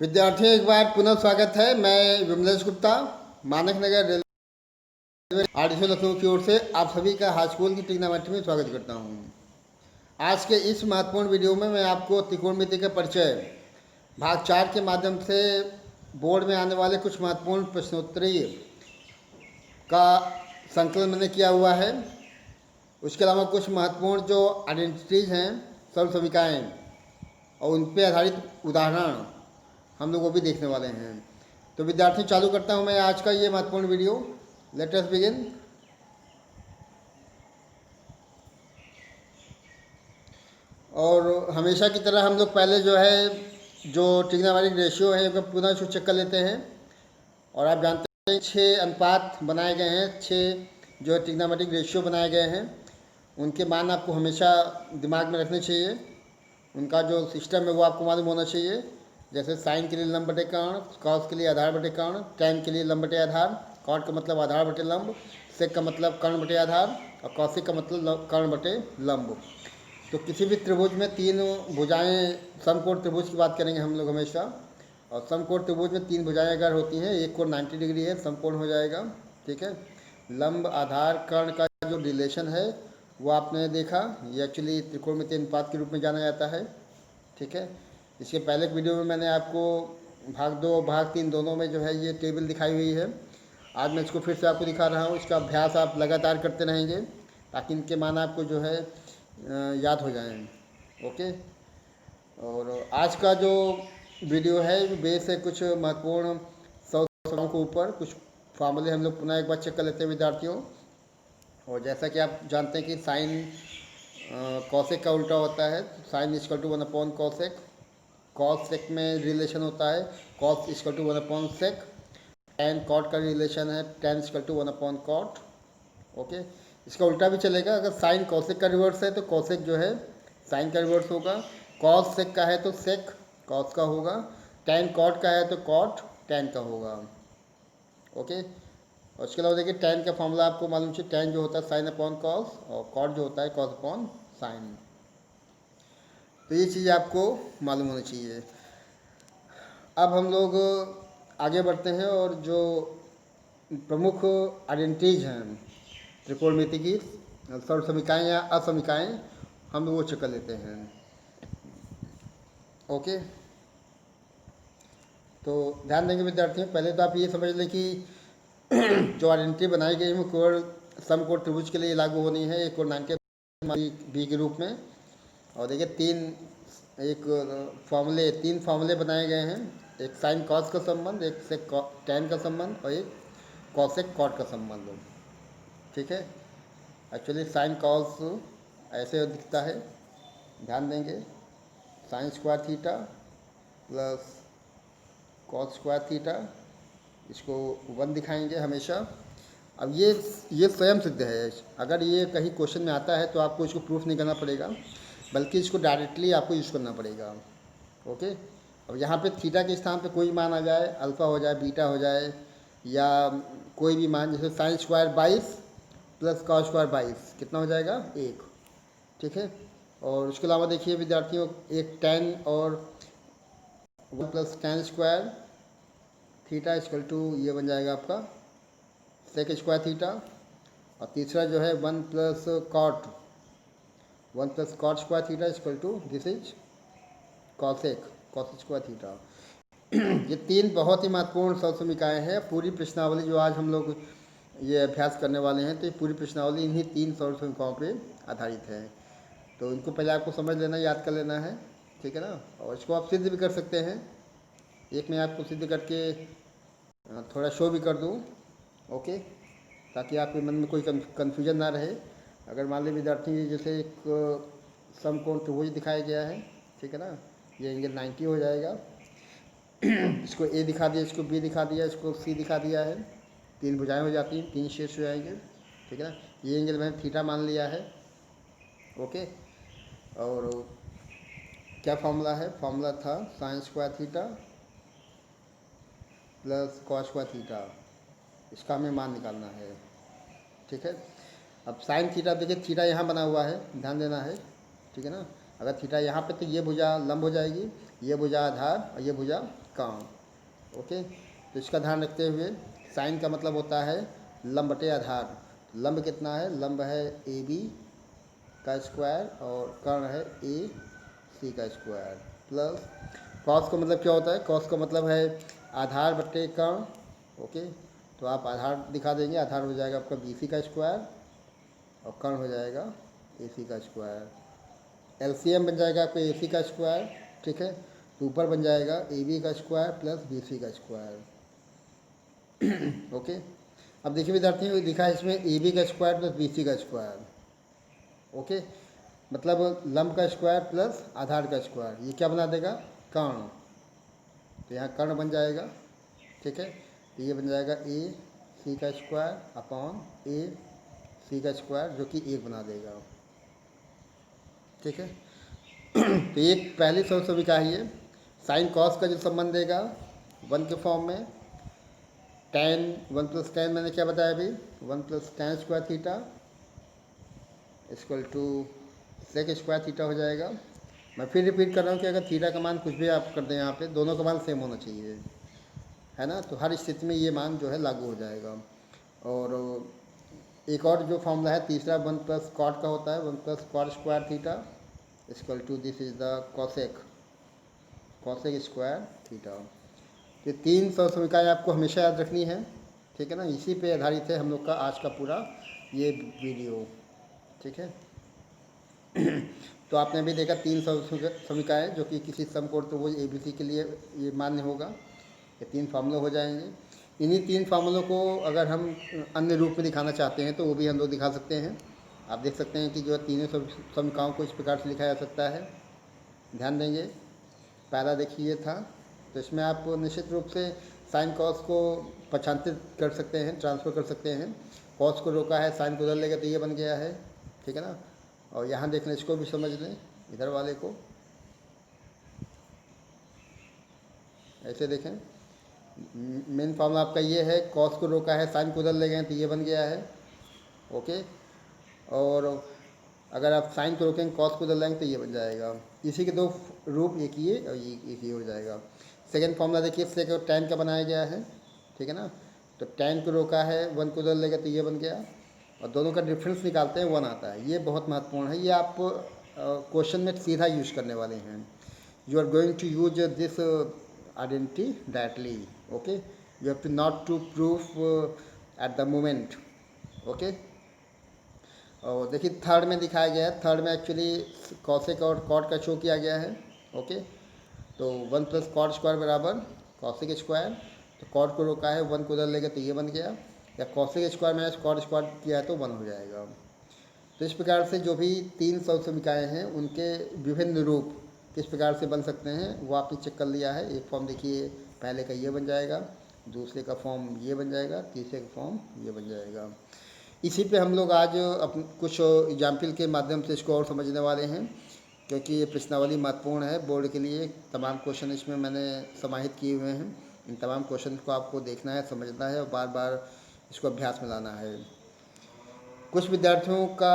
विद्यार्थियों एक बार पुनः स्वागत है। मैं विमलेश गुप्ता मानक नगर रेलवे आरडीसी लखनऊ की ओर से आप सभी का हाई स्कूल की ट्रिग्नोमेट्री में स्वागत करता हूं। आज के इस महत्वपूर्ण वीडियो में मैं आपको त्रिकोणमिति का परिचय भाग 4 के माध्यम से बोर्ड में आने वाले कुछ महत्वपूर्ण प्रश्नोत्तरी का संकलन मैंने किया हुआ है। उसके अलावा कुछ महत्वपूर्ण जो आइडेंटिटीज़ हैं, सर्व समीकाएँ और उन पर आधारित उदाहरण हम लोग वो भी देखने वाले हैं। तो विद्यार्थी चालू करता हूं मैं आज का ये महत्वपूर्ण वीडियो। Let us begin. और हमेशा की तरह हम लोग पहले जो है जो ट्रिग्नोमेट्रिक रेशियो है उसका पुनः इसको चेक कर लेते हैं। और आप जानते हैं 6 अनुपात बनाए गए हैं, 6 जो ट्रिग्नोमेट्रिक रेशियो बनाए गए हैं उनके मान आपको हमेशा दिमाग में रखने चाहिए। उनका जो सिस्टम है वो आपको मालूम होना चाहिए। जैसे साइन के लिए लंब बटे कर्ण, कॉस के लिए आधार बटे कर्ण, टैन के लिए लंब बटे आधार, कॉट का मतलब आधार बटे लंब, सेक का मतलब कर्ण बटे आधार और कौशिक का मतलब कर्ण बटे लंब। तो किसी भी त्रिभुज में 3 भुजाएं, समकोण त्रिभुज की बात करेंगे हम लोग हमेशा। और समकोण त्रिभुज में 3 भुजाएं अगर होती हैं, एक कोण 90 डिग्री है, समकोण हो जाएगा। ठीक है। लंब आधार कर्ण का जो रिलेशन है वो आपने देखा, ये एक्चुअली त्रिकोणमिति अनुपात के रूप में जाना जाता है। ठीक है। इसके पहले के वीडियो में मैंने आपको भाग 2 और भाग 3 दोनों में जो है ये टेबल दिखाई हुई है। आज मैं इसको फिर से आपको दिखा रहा हूँ। इसका अभ्यास आप लगातार करते रहेंगे ताकि इनके मान आपको जो है याद हो जाएं। ओके। और आज का जो वीडियो है बेस है कुछ महत्वपूर्ण सवालों के ऊपर। कुछ फार्मूले हम लोग पुनः एक बार चेक कर लेते हैं विद्यार्थियों। और जैसा कि आप जानते हैं कि साइन कॉसेक का उल्टा होता है, sine equal to 1 upon cosec. Cos sec में रिलेशन होता है cos equal to 1 upon sec. Tan cot का रिलेशन है tan equal to 1 upon cot. Okay. इसका उल्टा भी चलेगा। अगर साइन कॉसेक का रिवर्स है तो कॉसेक जो है साइन का रिवर्स होगा। कॉस सेक का है तो सेक कॉस का होगा। टैन कॉट का है तो कॉट टैन का होगा। ओके। और उसके अलावा देखिए टैन का फॉर्मूला आपको मालूम चाहिए। टैन जो होता है साइन अपॉन कॉस और कॉट जो होता है कॉस अपॉन साइन। तो ये चीज़ आपको मालूम होनी चाहिए। अब हम लोग आगे बढ़ते हैं और जो प्रमुख आइडेंटिटीज हैं त्रिकोणमिति की, सर्व समीकाएँ या असमीकाएँ, हम लोग वो चेक कर लेते हैं। ओके। तो ध्यान देंगे विद्यार्थियों, पहले तो आप ये समझ लें कि जो आइडेंटिटी बनाई गई है वो केवल समकोण त्रिभुज के लिए लागू होनी है, एक कोण 90 बी के रूप में। और देखिए तीन फार्मूले बनाए गए हैं। एक साइन कॉस का संबंध, एक से टैन का संबंध और एक कॉसेक कॉट का संबंध। ठीक है। एक्चुअली साइन कॉस ऐसे दिखता है, ध्यान देंगे। Sign square theta plus cos square theta, इसको 1 दिखाएंगे हमेशा। अब ये स्वयं सिद्ध है। अगर ये कहीं क्वेश्चन में आता है तो आपको इसको प्रूफ नहीं करना पड़ेगा, बल्कि इसको डायरेक्टली आपको यूज़ करना पड़ेगा। ओके। अब यहाँ पे थीटा के स्थान पे कोई मान आ जाए, अल्फ़ा हो जाए, बीटा हो जाए, या कोई भी मान, जैसे sine square 22 plus cos square 22 कितना हो जाएगा 1। ठीक है। और उसके अलावा देखिए विद्यार्थियों, एक टैन और 1 plus tan square theta equal to ये बन जाएगा आपका सेक स्क्वायर थीटा। और तीसरा जो है 1 plus cot square theta equal to this is cosec cos square theta. ये 3 बहुत ही महत्वपूर्ण समीकाएँ हैं। पूरी प्रश्नावली जो आज हम लोग ये अभ्यास करने वाले हैं, तो ये पूरी प्रश्नावली इन्हीं 3 समीकाओं पे आधारित है। तो इनको पहले आपको समझ लेना, याद कर लेना है। ठीक है ना। और इसको आप सिद्ध भी कर सकते हैं। एक मैं आपको सिद्ध करके थोड़ा शो भी कर दूँ। ओके। ताकि आपके मन में कोई कन्फ्यूजन ना रहे। अगर मान लीजिए विद्यार्थी, जैसे एक समकोण त्रिभुज दिखाया गया है, ठीक है ना, ये एंगल 90 हो जाएगा। इसको ए दिखा दिया, इसको बी दिखा दिया, इसको सी दिखा दिया है। 3 भुजाएं हो जाती हैं, 3 शेष हो जाएंगे। ठीक है ना। ये एंगल मैंने थीटा मान लिया है। ओके। और क्या फॉर्मूला है? फॉर्मूला था sign square theta plus cos square theta. इसका हमें मान निकालना है। ठीक है। अब साइन थीटा, देखिए थीटा यहाँ बना हुआ है, ध्यान देना है। ठीक है ना। अगर थीटा यहाँ पे तो ये भुजा लंब हो जाएगी, ये भुजा आधार और ये भुजा कर्ण। ओके, तो इसका ध्यान रखते हुए साइन का मतलब होता है लंब बटे आधार। लंब कितना है? लंब है ए बी का स्क्वायर और कर्ण है ए सी का स्क्वायर प्लस कॉस का मतलब क्या होता है? कॉस का मतलब है आधार बटे कर्ण। ओके, तो आप आधार दिखा देंगे, आधार हो जाएगा आपका बी सी का स्क्वायर और कर्ण हो जाएगा ए सी का स्क्वायर। एलसीएम बन जाएगा आपका ए सी का स्क्वायर, ठीक है, तो ऊपर बन जाएगा ए बी का स्क्वायर प्लस बी सी का स्क्वायर। ओके, अब देखिए विद्यार्थियों, लिखा है इसमें ए बी का स्क्वायर प्लस बी सी का स्क्वायर। ओके, मतलब लंब का स्क्वायर प्लस आधार का स्क्वायर, ये क्या बना देगा? कर्ण। तो यहाँ कर्ण बन जाएगा, ठीक है, तो ये बन जाएगा ए सी का स्क्वायर अपॉन ए सी का स्क्वायर, जो कि 1 बना देगा, ठीक है। तो एक पहली समीकरण है ये, साइन कॉस का जो संबंध देगा 1 के फॉर्म में, tan 1 प्लस tan मैंने क्या बताया अभी? 1 plus tan square theta equal to sec square theta हो जाएगा। मैं फिर रिपीट कर रहा हूँ कि अगर थीटा का मान कुछ भी आप कर दें यहाँ पे, दोनों का मान सेम होना चाहिए, है ना, तो हर स्थिति में ये मान जो है लागू हो जाएगा। और एक और जो फॉर्मूला है तीसरा 1 प्लस कॉट का होता है, 1 plus cot square theta equal to this is the cosec square theta. ये 3 समीकरण आपको हमेशा याद रखनी है, ठीक है ना। इसी पे आधारित है हम लोग का आज का पूरा ये वीडियो, ठीक है। तो आपने अभी देखा 3 समीकरण जो कि किसी समकोण त्रिभुज ABC के लिए ये मान्य होगा। ये 3 फार्मूले हो जाएंगे। इन्हीं 3 फार्मूलों को अगर हम अन्य रूप में दिखाना चाहते हैं तो वो भी हम लोग दिखा सकते हैं। आप देख सकते हैं कि जो तीनों समीकरणों को इस प्रकार से लिखा जा सकता है। ध्यान देंगे, पहला देखिए था, तो इसमें आप निश्चित रूप से साइन कॉस को पक्षांतरित कर सकते हैं, ट्रांसफ़र कर सकते हैं। कॉस को रोका है, साइन को उधर लेगा तो ये बन गया है, ठीक है ना। और यहाँ देख लें, इसको भी समझ लें, इधर वाले को ऐसे देखें। मेन फॉर्मूला आपका ये है, कॉस को रोका है, साइन को उधर ले गए तो ये बन गया है। ओके, और अगर आप साइन को रोकेंगे कॉस को उधर लाएंगे तो ये बन जाएगा। इसी के 2 रूप, एक ये और एक ये हो जाएगा। सेकेंड फॉर्मूला देखिए, सेक और टैन का बनाया गया है, ठीक है ना। तो टैन को रोका है, 1 को उधर लेगा तो ये बन गया, और दोनों का डिफरेंस निकालते हैं 1 आता है। ये बहुत महत्वपूर्ण है, ये आप क्वेश्चन में सीधा यूज करने वाले हैं। You are going to use this identity directly. Okay, you have to not to proof at the moment. Okay, और देखिए थर्ड में दिखाया गया है, थर्ड में एक्चुअली कॉसेक और कॉट का शो किया गया है। ओके, तो 1 प्लस कॉट स्क्वायर बराबर कॉसेक स्क्वायर, तो कॉट को रोका है, 1 को उधर लेगा तो ये बन गया, या cosec square minus cot square किया है तो 1 हो जाएगा। तो इस प्रकार से जो भी 3 समीकरण हैं उनके विभिन्न रूप किस प्रकार से बन सकते हैं वो आपने चेक कर लिया है। एक फॉर्म देखिए, पहले का ये बन जाएगा, दूसरे का फॉर्म ये बन जाएगा, तीसरे का फॉर्म ये बन जाएगा। इसी पे हम लोग आज कुछ एग्जाम्पल के माध्यम से इसको और समझने वाले हैं, क्योंकि ये प्रश्नावली महत्वपूर्ण है बोर्ड के लिए। तमाम क्वेश्चन इसमें मैंने समाहित किए हुए हैं। इन तमाम क्वेश्चन को आपको देखना है, समझना है और बार बार इसको अभ्यास में लाना है। कुछ विद्यार्थियों का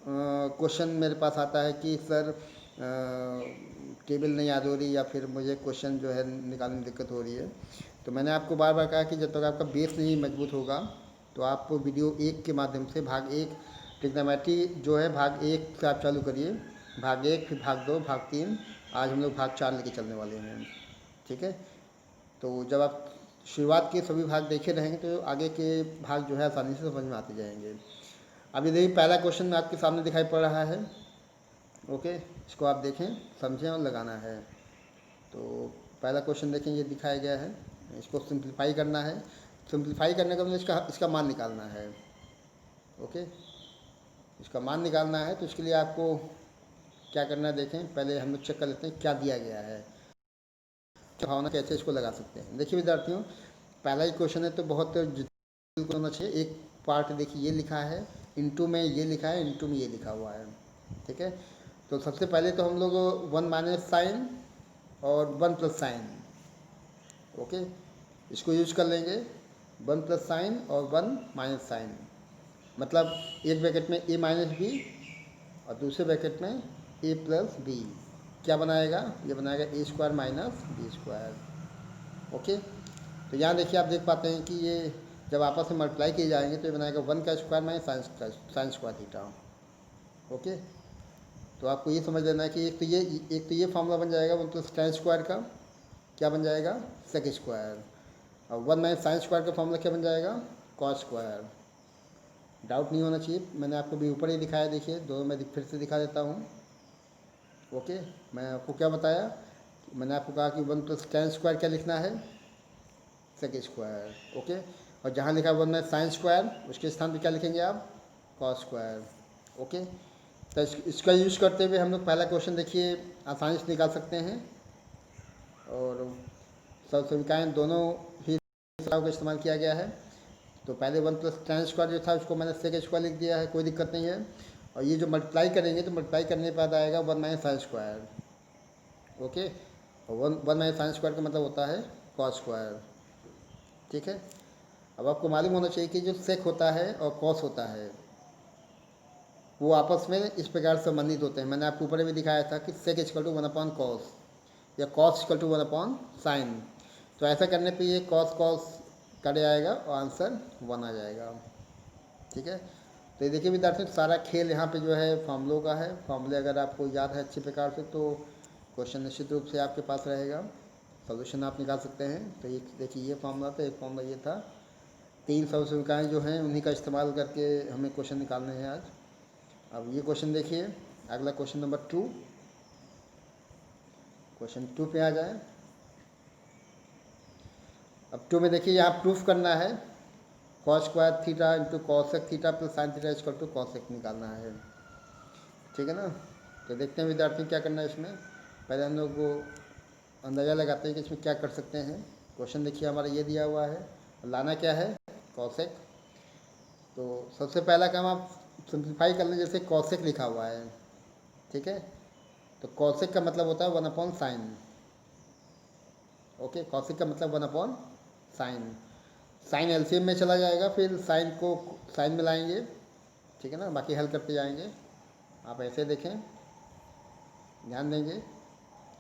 क्वेश्चन मेरे पास आता है कि सर टेबल नहीं याद हो रही, या फिर मुझे क्वेश्चन जो है निकालने में दिक्कत हो रही है। तो मैंने आपको बार बार कहा कि जब तक आपका बेस नहीं मजबूत होगा तो आप वीडियो 1 के माध्यम से भाग 1 ट्रिग्नोमेट्री जो है भाग 1 से आप चालू करिए, भाग 1 फिर भाग 2 भाग 3, आज हम लोग भाग 4 लेके चलने वाले हैं, ठीक है। तो जब आप शुरुआत के सभी भाग देखे रहेंगे तो आगे के भाग जो है आसानी से समझ में आते जाएंगे। अभी देखिए पहला क्वेश्चन आपके सामने दिखाई पड़ रहा है। ओके, इसको आप देखें, समझें और लगाना है। तो पहला क्वेश्चन देखें, ये दिखाया गया है, इसको सिंप्लीफाई करना है। सिंप्लीफाई करने का मतलब इसका मान निकालना है। ओके, इसका मान निकालना है, तो इसके लिए आपको क्या करना है देखें, पहले हम लोग चेक कर लेते हैं क्या दिया गया है, भावना कैसे इसको लगा सकते हैं। देखिए विद्यार्थियों, पहला ही क्वेश्चन है तो बहुत जटिल होना चाहिए। एक पार्ट देखिए ये लिखा है, इनटू में ये लिखा है, इनटू में ये लिखा हुआ है, ठीक है। तो सबसे पहले तो हम लोग 1 माइनस साइन और 1 प्लस साइन, ओके, इसको यूज कर लेंगे। 1 प्लस साइन और 1 माइनस साइन, मतलब एक ब्रैकेट में a माइनस बी और दूसरे ब्रैकेट में a प्लस बी, क्या बनाएगा, ये बनाएगा a square minus B square. Okay, तो यहाँ देखिए आप देख पाते हैं कि ये जब आपस में मल्टीप्लाई किए जाएंगे तो ये बनाएगा 1 का square minus sign square theta. Okay, तो आपको ये समझ लेना है कि एक तो ये फॉर्मूला बन जाएगा 1 प्लस tan स्क्वायर का क्या बन जाएगा सेक स्क्वायर, और 1 माइनस साइन स्क्वायर का फॉर्मूला क्या बन जाएगा कॉस स्क्वायर। डाउट नहीं होना चाहिए, मैंने आपको भी ऊपर ही दिखाया, देखिए दोनों में फिर से दिखा देता हूँ। ओके, मैं आपको क्या बताया, मैंने आपको कहा कि 1 प्लस tan स्क्वायर क्या लिखना है सेक स्क्वायर। ओके, और जहाँ लिखा 1 माइनस साइन स्क्वायर उसके स्थान पर क्या लिखेंगे आप कॉस स्क्वायर। ओके, तो इसका यूज़ करते हुए हम लोग पहला क्वेश्चन देखिए आसानी से निकाल सकते हैं, और सब सुविधाएँ दोनों ही का इस्तेमाल किया गया है। तो पहले 1 प्लस tan स्क्वायर जो था उसको मैंने सेक स्क्वायर लिख दिया है, कोई दिक्कत नहीं है। और ये जो मल्टीप्लाई करेंगे तो मल्टीप्लाई करने के बाद आएगा 1 माइनस साइन स्क्वायर। ओके, और 1 माइनस साइन स्क्वायर का मतलब होता है कॉस स्क्वायर। ठीक है, अब आपको मालूम होना चाहिए कि जो सेक होता है और कॉस होता है वो आपस में इस प्रकार संबंधित होते हैं। मैंने आपको ऊपर भी दिखाया था कि sec equal to 1 upon cos या cos equal to 1 upon sine. तो ऐसा करने पे ये कॉस कॉस कट जाएगा और आंसर 1 आ जाएगा। ठीक है, तो ये देखिए विद्यार्थियों सारा खेल यहाँ पे जो है फॉर्मूलों का है। फॉर्मूले अगर आपको याद है अच्छे प्रकार से तो क्वेश्चन निश्चित रूप से आपके पास रहेगा, सॉल्यूशन आप निकाल सकते हैं। तो ये देखिए ये फॉर्मूला था, एक फॉर्मूला ये था, 3 सवसुविकाएँ जो हैं उन्हीं का इस्तेमाल करके हमें क्वेश्चन निकालने हैं आज। अब ये क्वेश्चन देखिए, अगला क्वेश्चन नंबर 2, क्वेश्चन 2 पे आ जाए। अब 2 में देखिए यहाँ प्रूफ करना है cos square theta into cosec theta plus sine theta equal to cosec निकालना है। ठीक है ना, तो देखते हैं विद्यार्थी क्या करना है इसमें। पहले हम लोग वो अंदाज़ा लगाते हैं कि इसमें क्या कर सकते हैं। क्वेश्चन देखिए हमारा ये दिया हुआ है, लाना क्या है कॉसेक। तो सबसे पहला काम आप सिंप्लीफाई कर लें, जैसे कॉसेक लिखा हुआ है। ठीक है, तो कॉसेक का मतलब होता है 1 अपॉन साइन। ओके, कॉसेक का मतलब 1 अपॉन साइन। साइन एलसीएम में चला जाएगा, फिर साइन को साइन में लाएंगे। ठीक है ना, बाकी हल करते जाएंगे। आप ऐसे देखें, ध्यान देंगे।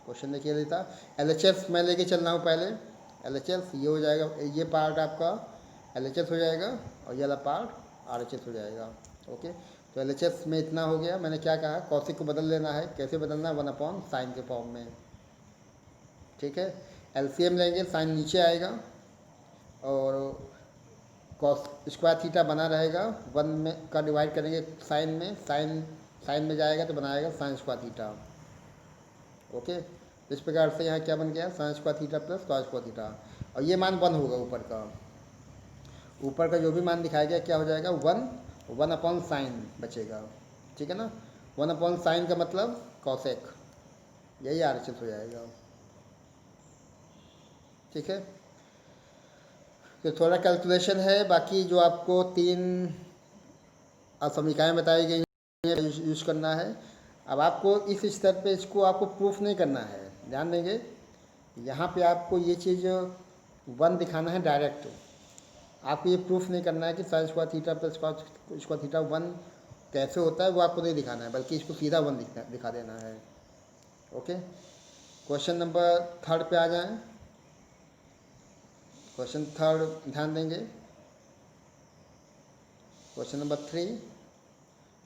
क्वेश्चन देखिए देता LHS मैं लेके चल रहा हूँ पहले। LHS ये हो जाएगा, ये पार्ट आपका LHS हो जाएगा और ये वाला पार्ट RHS हो जाएगा। ओके, तो LHS में इतना हो गया। मैंने क्या कहा कॉसिक को बदल लेना है, कैसे बदलना है 1 अपॉन साइन के फॉर्म में। ठीक है, LCM लेंगे, साइन नीचे आएगा और कॉस स्क्वायर थीटा बना रहेगा, 1 में का डिवाइड करेंगे साइन में, साइन में जाएगा तो बनाएगा साइन स्क्वायर थीटा। ओके, इस प्रकार से यहाँ क्या बन गया sign square theta plus cos square theta, और ये मान 1 होगा। ऊपर का जो भी मान दिखाया गया क्या हो जाएगा 1 अपॉन साइन बचेगा। ठीक है ना, 1 अपॉन साइन का मतलब कॉसेक, यही RHS हो जाएगा। ठीक है, तो थोड़ा कैलकुलेशन है, बाकी जो आपको 3 समीकरण बताई गई हैं यूज़ करना है। अब आपको इस स्तर पे इसको आपको प्रूफ नहीं करना है, ध्यान देंगे। यहाँ पे आपको ये चीज़ 1 दिखाना है डायरेक्ट, आपको ये प्रूफ नहीं करना है कि sine square theta plus cos square theta 1 कैसे होता है, वो आपको नहीं दिखाना है, बल्कि इसको सीधा 1 दिखा देना है। ओके, क्वेश्चन नंबर 3 पे आ जाएं। क्वेश्चन 3 ध्यान देंगे, क्वेश्चन नंबर 3,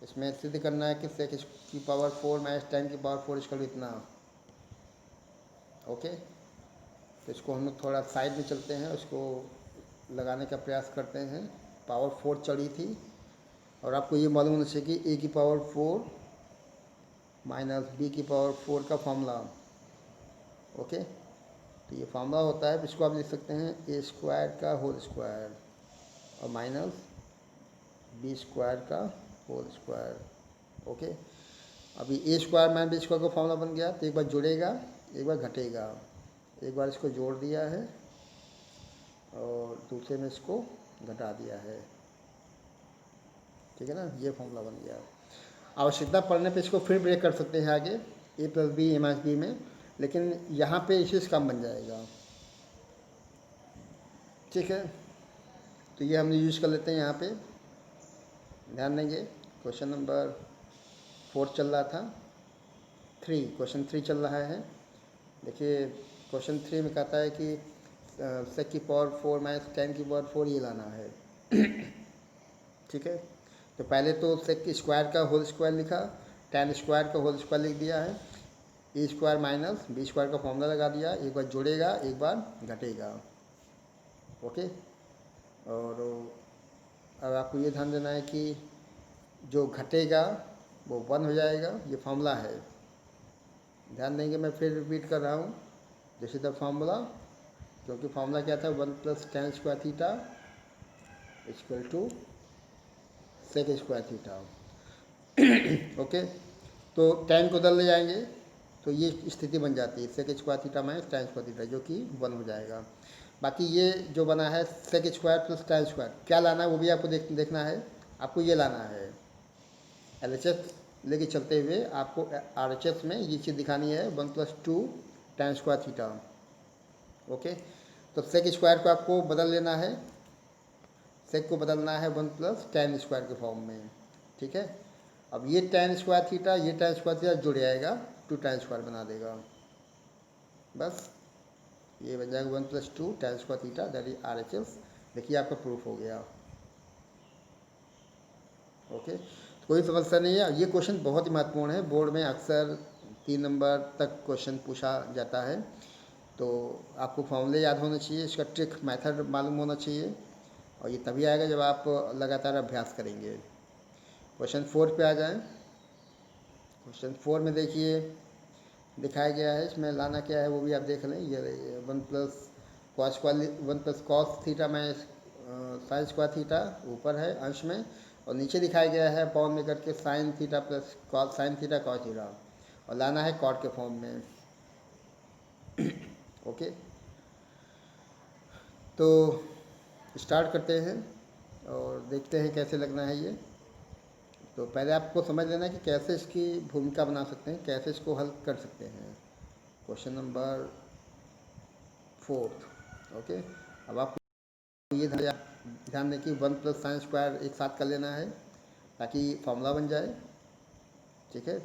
इसमें सिद्ध करना है कि सेक की पावर 4 माइनस tan की पावर 4 इसका इतना। ओके, तो इसको हम लोग थोड़ा साइड में चलते हैं, उसको लगाने का प्रयास करते हैं। पावर 4 चढ़ी थी, और आपको ये मालूम होना चाहिए कि a की पावर 4 माइनस b की पावर 4 का फॉर्मूला। ओके, तो ये फार्मूला होता है, इसको आप लिख सकते हैं a स्क्वायर का होल स्क्वायर और माइनस b स्क्वायर का होल स्क्वायर। ओके, अभी a square minus b square का फॉर्मूला बन गया, तो एक बार जुड़ेगा एक बार घटेगा। एक बार इसको जोड़ दिया है और दूसरे में इसको घटा दिया है। ठीक है ना, ये फॉर्मूला बन गया। आवश्यकता पड़ने पे इसको फिर ब्रेक कर सकते हैं आगे a plus B a minus B में, लेकिन यहाँ पे इसी से कम बन जाएगा। ठीक है, तो ये हम यूज़ कर लेते हैं यहाँ पे, ध्यान देंगे। क्वेश्चन नंबर 4 चल रहा था, क्वेश्चन 3 चल रहा है। देखिए क्वेश्चन 3 में कहता है कि सेक की पावर 4 माइनस टेन की पावर 4 ये लाना है। ठीक है, तो पहले तो सेक स्क्वायर का होल स्क्वायर लिखा, टेन स्क्वायर का होल स्क्वायर लिख दिया है, A square minus B square का फॉर्मूला लगा दिया, एक बार जोड़ेगा एक बार घटेगा। ओके, और अब आपको ये ध्यान देना है कि जो घटेगा वो 1 हो जाएगा, ये फॉर्मूला है। ध्यान देंगे, मैं फिर रिपीट कर रहा हूँ, जैसे द फॉर्मूला, क्योंकि फॉर्मूला क्या था, 1 plus tan square theta equal to sec square theta. Okay, तो टेन को उधर ले जाएंगे तो ये स्थिति बन जाती है sec square theta minus tan square theta, जो कि 1 हो जाएगा। बाकी ये जो बना है sec square plus tan square, क्या लाना है वो भी आपको देखना है। आपको ये लाना है, LHS लेके चलते हुए आपको RHS में ये चीज़ दिखानी है, 1 plus two ten square theta. Okay, तो सेक स्क्वायर को आपको बदल लेना है, सेक को बदलना है 1 प्लस टेन स्क्वायर के फॉर्म में। ठीक है, अब ये टेन स्क्वायर थीटा ये टेन स्क्वायर थीटा जुड़ जाएगा, टू टेन स्क्वायर बना देगा, बस ये बन जाएगा 1 plus two ten square theta, that is RHS। देखिए आपका प्रूफ हो गया। ओके, तो कोई समस्या नहीं है। ये क्वेश्चन बहुत ही महत्वपूर्ण है, बोर्ड में अक्सर 3 नंबर तक क्वेश्चन पूछा जाता है, तो आपको फॉर्मूले याद होना चाहिए, इसका ट्रिक मेथड मालूम होना चाहिए, और ये तभी आएगा जब आप लगातार अभ्यास करेंगे। क्वेश्चन 4 पे आ जाएं। क्वेश्चन 4 में देखिए दिखाया गया है, इसमें लाना क्या है वो भी आप देख लें। ये 1 plus cos theta minus sign square theta ऊपर है अंश में, और नीचे दिखाया गया है पावर में करके sine theta plus cos sine theta cos theta, और लाना है कॉट के फॉर्म में। ओके, तो स्टार्ट करते हैं और देखते हैं कैसे लगना है ये। तो पहले आपको समझ लेना है कि कैसे इसकी भूमिका बना सकते हैं, कैसे इसको हल कर सकते हैं। Question number 4। ओके, अब आपको ये ध्यान दें कि 1 प्लस साइन स्क्वायर एक साथ कर लेना है ताकि फॉर्मूला बन जाए। ठीक है,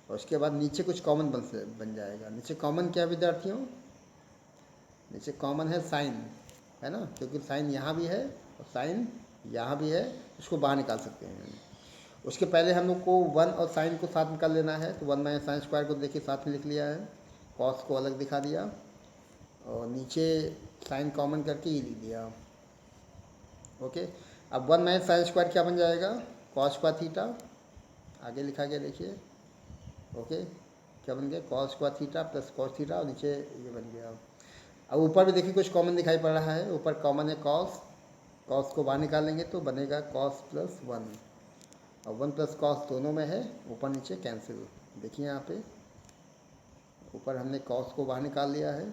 और उसके बाद नीचे कुछ कॉमन बन जाएगा। नीचे कॉमन क्या विद्यार्थियों, नीचे कॉमन है साइन, है ना, क्योंकि साइन यहाँ भी है और साइन यहाँ भी है, उसको बाहर निकाल सकते हैं। उसके पहले हम लोग को 1 और साइन को साथ निकाल लेना है, तो 1 माइनस साइन स्क्वायर को देखिए साथ में लिख लिया है, कॉस को अलग दिखा दिया, और नीचे साइन कॉमन करके ये लिख दिया। ओके, अब 1 माइनस साइन स्क्वायर क्या बन जाएगा, कॉस स्क्वायर थीटा, आगे लिखा गया देखिए। ओके, क्या बन गया, cos square theta plus cos theta, और नीचे ये बन गया। अब ऊपर भी देखिए कुछ कॉमन दिखाई पड़ रहा है, ऊपर कॉमन है कॉस, कॉस को बाहर निकालेंगे तो बनेगा कॉस प्लस 1, और 1 प्लस कॉस दोनों में है, ऊपर नीचे कैंसिल। देखिए यहाँ पे ऊपर हमने कॉस को बाहर निकाल लिया है,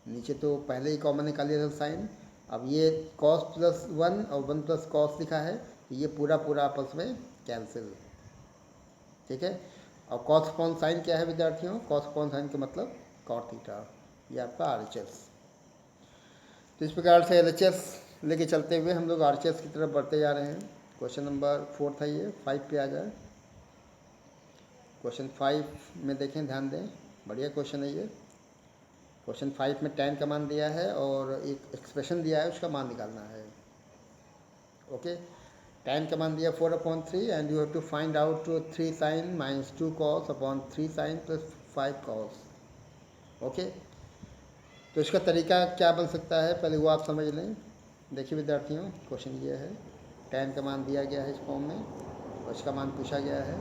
नीचे तो पहले ही कॉमन निकाल लिया था साइन। अब ये कॉस प्लस 1 और 1 प्लस कॉस लिखा है, तो ये पूरा पूरा आपस में कैंसिल। ठीक है, और कॉस अपॉन साइन क्या है विद्यार्थियों, कॉस अपॉन साइन का मतलब कॉट थीटा, ये आपका RHS। तो इस प्रकार से LHS लेके चलते हुए हम लोग RHS की तरफ बढ़ते जा रहे हैं। क्वेश्चन नंबर 4 था ये, 5 पे आ जाए। क्वेश्चन 5 में देखें, ध्यान दें, बढ़िया क्वेश्चन है ये। क्वेश्चन 5 में tan का मान दिया है और एक एक्सप्रेशन दिया है, उसका मान निकालना है। ओके, tan का मान दिया 4/3 and you have to find out 3 sine minus 2 cos upon 3 sine plus 5 cos. Okay, तो इसका तरीका क्या बन सकता है पहले वो आप समझ लें। देखिए विद्यार्थियों, क्वेश्चन ये है, tan का मान दिया गया है इस फॉर्म में और इसका मान पूछा गया है।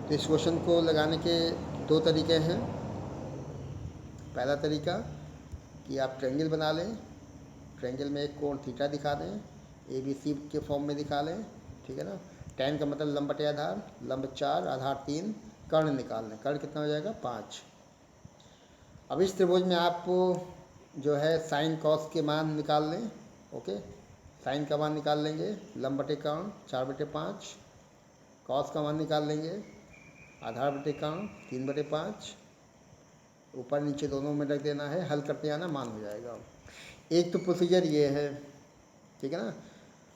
तो इस क्वेश्चन को लगाने के 2 तरीके हैं। पहला तरीका कि आप ट्रायंगल बना लें, ट्रायंगल में एक कोण थीटा दिखा दें, ABC के फॉर्म में दिखा लें। ठीक है ना, tan का मतलब लंब बटे आधार, लंब 4 आधार 3, कर्ण निकाल लें, कर्ण कितना हो जाएगा 5। अब इस त्रिभुज में आप जो है साइन कॉस के मान निकाल लें। ओके, साइन का मान निकाल लेंगे, लंब बटे कर्ण 4/5, कॉस का मान निकाल लेंगे, आधार बटे कर्ण 3/5, ऊपर नीचे दोनों में रख देना है, हल करते आना, मान हो जाएगा। एक तो प्रोसीजर ये है, ठीक है ना,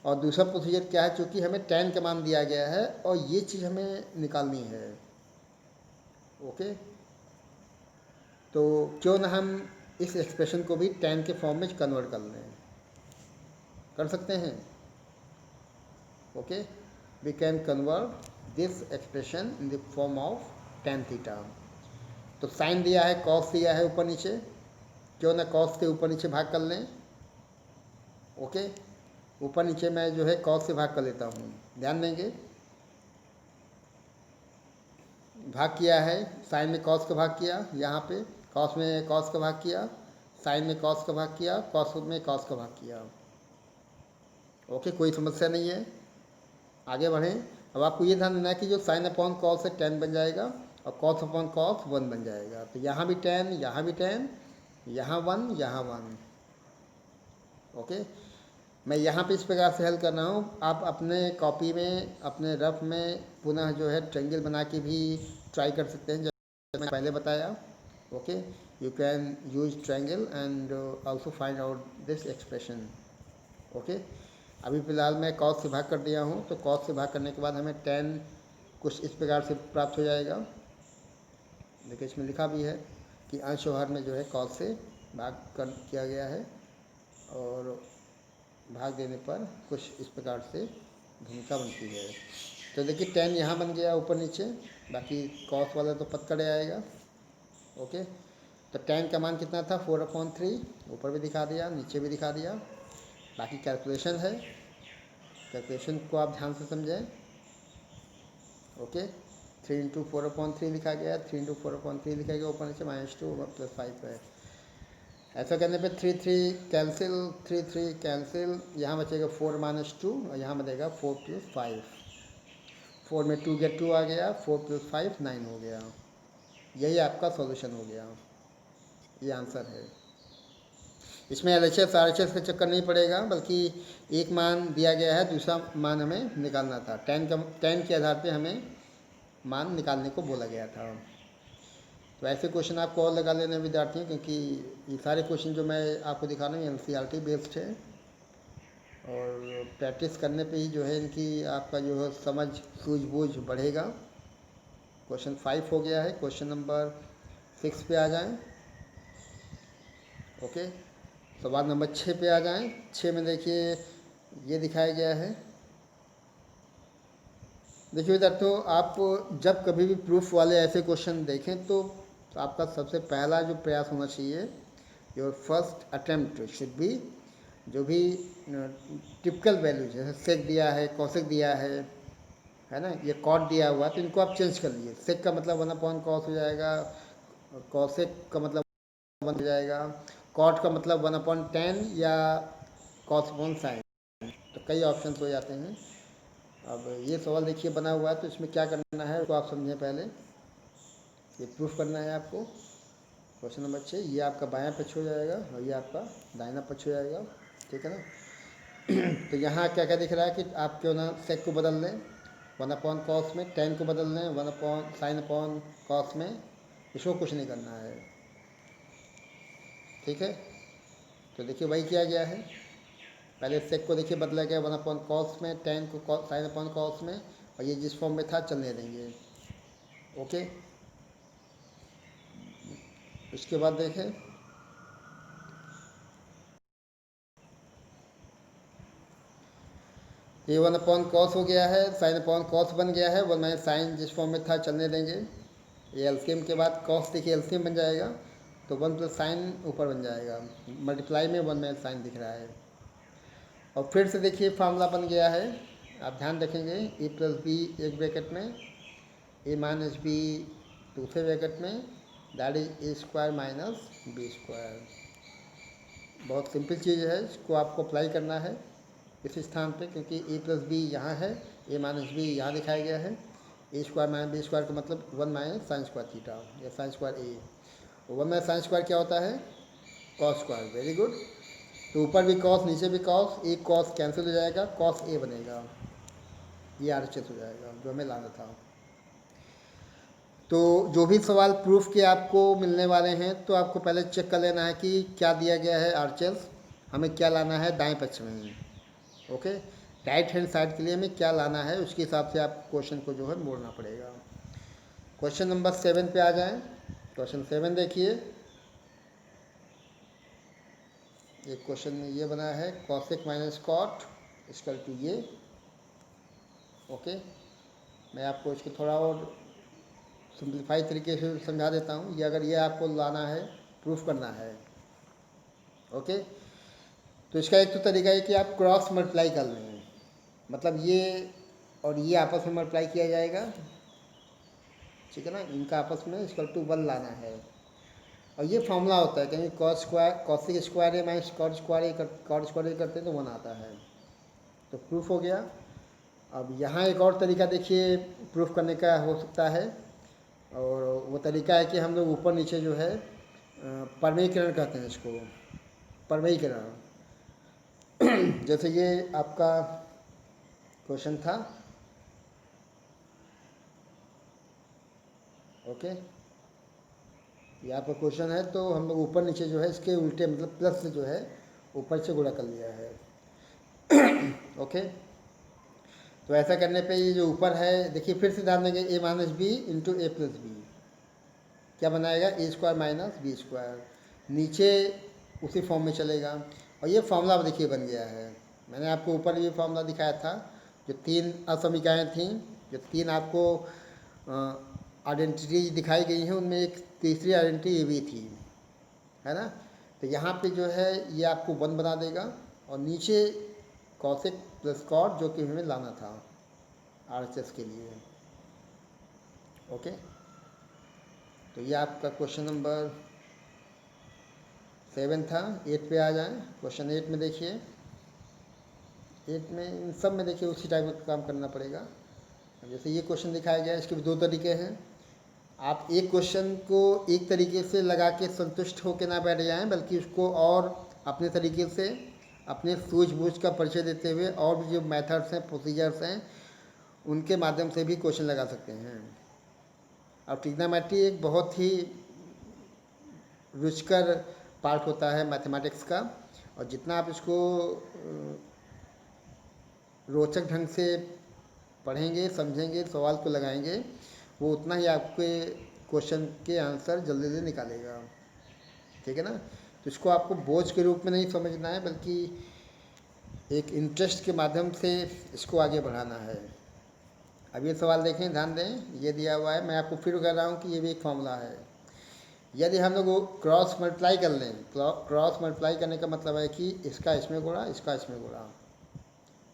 और दूसरा प्रोसीजर क्या है, चूँकि हमें tan का मान दिया गया है और ये चीज़ हमें निकालनी है। ओके, तो क्यों ना हम इस एक्सप्रेशन को भी tan के फॉर्म में कन्वर्ट कर लें, कर सकते हैं। Okay, we can convert this expression in the form of tan theta. तो साइन दिया है, कॉस दिया है ऊपर नीचे, क्यों ना कॉस से ऊपर नीचे भाग कर लें। ओके, ऊपर नीचे मैं जो है कॉस से भाग कर लेता हूँ, ध्यान देंगे। भाग किया है, साइन में कॉस का भाग किया, यहाँ पे कॉस में कॉस का भाग किया, साइन में कॉस का भाग किया, कॉस में कॉस का भाग किया। ओके, कोई समस्या नहीं है, आगे बढ़ें। अब आपको ये ध्यान देना है कि जो साइन अपॉन कॉस है tan बन जाएगा और कॉस अपॉन कॉस 1 बन जाएगा। तो यहाँ भी tan, यहाँ भी tan, यहाँ 1, यहाँ 1। ओके, मैं यहाँ पे इस प्रकार से हल कर रहा हूँ। आप अपने कॉपी में, अपने रफ में पुनः जो है ट्रायंगल बना के भी ट्राई कर सकते हैं, जैसे मैंने पहले बताया। Okay, you can use triangle and also find out this expression. Okay, अभी फ़िलहाल मैं कॉस से भाग कर दिया हूँ, तो कॉस से भाग करने के बाद हमें tan कुछ इस प्रकार से प्राप्त हो जाएगा। देखिए इसमें लिखा भी है कि अंश और हर में जो है कॉस से भाग कर किया गया है, और भाग देने पर कुछ इस प्रकार से भूमिका बनती है। तो देखिए tan यहाँ बन गया ऊपर नीचे, बाकी कॉस वाला तो पत्कड़े आएगा। ओके, तो tan का मान कितना था 4/3, ऊपर भी दिखा दिया, नीचे भी दिखा दिया। बाकी कैलकुलेशन है, कैलकुलेशन को आप ध्यान से समझें। ओके, 3 इंटू 4/3 लिखा गया, 3 इंटू 4/3 लिखा गया, ऊपर नीचे -2 + 5 है। ऐसा करने पे 3 3 कैंसिल, 3 3 कैंसिल, यहाँ बचेगा 4 - 2 और यहाँ बचेगा 4 + 5। 4 में 2 गया 2 आ गया, 4 + 5 9 हो गया। यही आपका सॉल्यूशन हो गया, ये आंसर है। इसमें LHS RHS का चक्कर नहीं पड़ेगा, बल्कि एक मान दिया गया है, दूसरा मान हमें निकालना था। tan के आधार पे हमें मान निकालने को बोला गया था। तो ऐसे क्वेश्चन आपको और लगा लेने विद्यार्थियों, क्योंकि ये सारे क्वेश्चन जो मैं आपको दिखा रहा हूँ NCERT बेस्ड है, और प्रैक्टिस करने पे ही जो है इनकी आपका जो है समझ सूझबूझ बढ़ेगा। क्वेश्चन 5 हो गया है, क्वेश्चन नंबर 6 पे आ जाएं। ओके, सवाल नंबर 6 पे आ जाएं। 6 में देखिए ये दिखाया गया है। देखिए विद्यार्थियों, आप जब कभी भी प्रूफ वाले ऐसे क्वेश्चन देखें तो आपका सबसे पहला जो प्रयास होना चाहिए, your first attempt should be, जो भी टिपिकल वैल्यूज जैसे सेक दिया है, कॉसेक दिया है ना, ये कॉट दिया हुआ, तो इनको आप चेंज कर लीजिए। सेक का मतलब 1/cos हो जाएगा, कॉसेक का मतलब 1 हो जाएगा, कॉट का मतलब 1/tan या cos/sin, तो कई ऑप्शन हो जाते हैं। अब ये सवाल देखिए बना हुआ है, तो इसमें क्या करना है उसको आप समझें। पहले ये प्रूफ करना है आपको। क्वेश्चन नंबर 6, ये आपका बायां पक्ष हो जाएगा और ये आपका दाहिना पक्ष हो जाएगा, ठीक है ना। तो यहाँ क्या क्या दिख रहा है कि आप क्यों ना सेक को बदल लें 1/cos में, tan को बदल लें 1/sin/cos में, इसको कुछ नहीं करना है, ठीक है। तो देखिए वही किया गया है। पहले सेक को देखिए बदला गया 1/cos में, tan को sin/cos में, और ये जिस फॉर्म में था चलने देंगे। ओके, उसके बाद देखें ये 1/cos हो गया है, sin/cos बन गया है, 1 - sin जिस फॉर्म में था चलने देंगे। ये एलसीएम के बाद cos देखिए एलसीएम बन जाएगा, तो 1 + sin ऊपर बन जाएगा, मल्टीप्लाई में 1 - sin दिख रहा है। और फिर से देखिए फार्मूला बन गया है, आप ध्यान रखेंगे, a + b एक ब्रैकेट में, a - b दूसरे ब्रैकेट में, दैट इज a² - b²। बहुत सिंपल चीज़ है, इसको आपको अप्लाई करना है इस स्थान पे, क्योंकि a + b यहाँ है, a - b यहाँ दिखाया गया है। a² - b² का मतलब 1 - sin² या sin² a। 1 - sin² क्या होता है? cos²। Very good. तो ऊपर भी cos नीचे भी cos, एक cos कैंसिल हो जाएगा, cos a बनेगा, ये RHS हो जाएगा जो हमें लाना था। तो जो भी सवाल प्रूफ के आपको मिलने वाले हैं, तो आपको पहले चेक कर लेना है कि क्या दिया गया है RHS, हमें क्या लाना है दाएं पक्ष में। ओके, राइट हैंड साइड के लिए हमें क्या लाना है, उसके हिसाब से आप क्वेश्चन को जो है मोड़ना पड़ेगा। क्वेश्चन नंबर 7 पे आ जाएं। क्वेश्चन 7 देखिए, एक क्वेश्चन में ये बना है cosec minus cot equal to ये। ओके, मैं आपको इसको थोड़ा और सिंप्लीफाई तरीके से समझा देता हूँ। ये अगर ये आपको लाना है, प्रूफ करना है, ओके, तो इसका एक तो तरीका है कि आप क्रॉस मल्टीप्लाई कर लें, मतलब ये और ये आपस में मल्टीप्लाई किया जाएगा, ठीक है ना, इनका आपस में इक्वल टू 1 लाना है। और ये फॉर्मूला होता है कहीं कॉस स्क्वायर कॉसिक स्क्वायर ए माइनस कॉट स्क्वायर ए करते हैं तो 1 आता है, तो प्रूफ हो गया। अब यहाँ एक और तरीका देखिए प्रूफ करने का हो सकता है, और वो तरीका है कि हम लोग ऊपर नीचे जो है परमीकरण कहते हैं इसको, परमीकरण। जैसे ये आपका क्वेश्चन था, ओके, ये आपका क्वेश्चन है, तो हम लोग ऊपर नीचे जो है इसके उल्टे मतलब प्लस से जो है ऊपर से गुणा कर लिया है। ओके, तो ऐसा करने पे ये जो ऊपर है देखिए फिर से ध्यान देंगे ए माइनस बी इंटू ए प्लस बी क्या बनाएगा, ए स्क्वायर माइनस बी स्क्वायर, नीचे उसी फॉर्म में चलेगा। और ये फॉर्मूला देखिए बन गया है, मैंने आपको ऊपर ये फॉर्मूला दिखाया था, जो 3 असमीकाएँ थीं, जो 3 आपको आइडेंटिटी दिखाई गई हैं, उनमें एक तीसरी आइडेंटिटी ये भी थी, है ना। तो यहाँ पे जो है ये आपको 1 बना देगा, और नीचे कॉसेक प्लस कॉट जो कि हमें लाना था आरएचएस के लिए। ओके, तो ये आपका क्वेश्चन नंबर 7 था। 8 पे आ जाएं। क्वेश्चन 8 में देखिए, 8 में इन सब में देखिए उसी टाइप का काम करना पड़ेगा। जैसे ये क्वेश्चन दिखाया गया है, इसके भी 2 तरीके हैं। आप एक क्वेश्चन को एक तरीके से लगा के संतुष्ट होकर ना बैठ जाएं, बल्कि उसको और अपने तरीके से अपने सूझबूझ का परिचय देते हुए और भी जो मेथड्स हैं, प्रोसीजर्स हैं, उनके माध्यम से भी क्वेश्चन लगा सकते हैं। और ट्रिग्नोमेट्री एक बहुत ही रुचिकर पार्ट होता है मैथमेटिक्स का, और जितना आप इसको रोचक ढंग से पढ़ेंगे, समझेंगे, सवाल को लगाएंगे, वो उतना ही आपके क्वेश्चन के आंसर जल्दी जल्दी निकालेगा, ठीक है ना। तो इसको आपको बोझ के रूप में नहीं समझना है, बल्कि एक इंटरेस्ट के माध्यम से इसको आगे बढ़ाना है। अब ये सवाल देखें, ध्यान दें, ये दिया हुआ है, मैं आपको फिर कह रहा हूँ कि ये भी एक फॉर्मूला है। यदि हम लोग क्रॉस मल्टीप्लाई कर लें, क्रॉस मल्टीप्लाई करने का मतलब है कि इसका इसमें गुणा, इसका इसमें गुणा,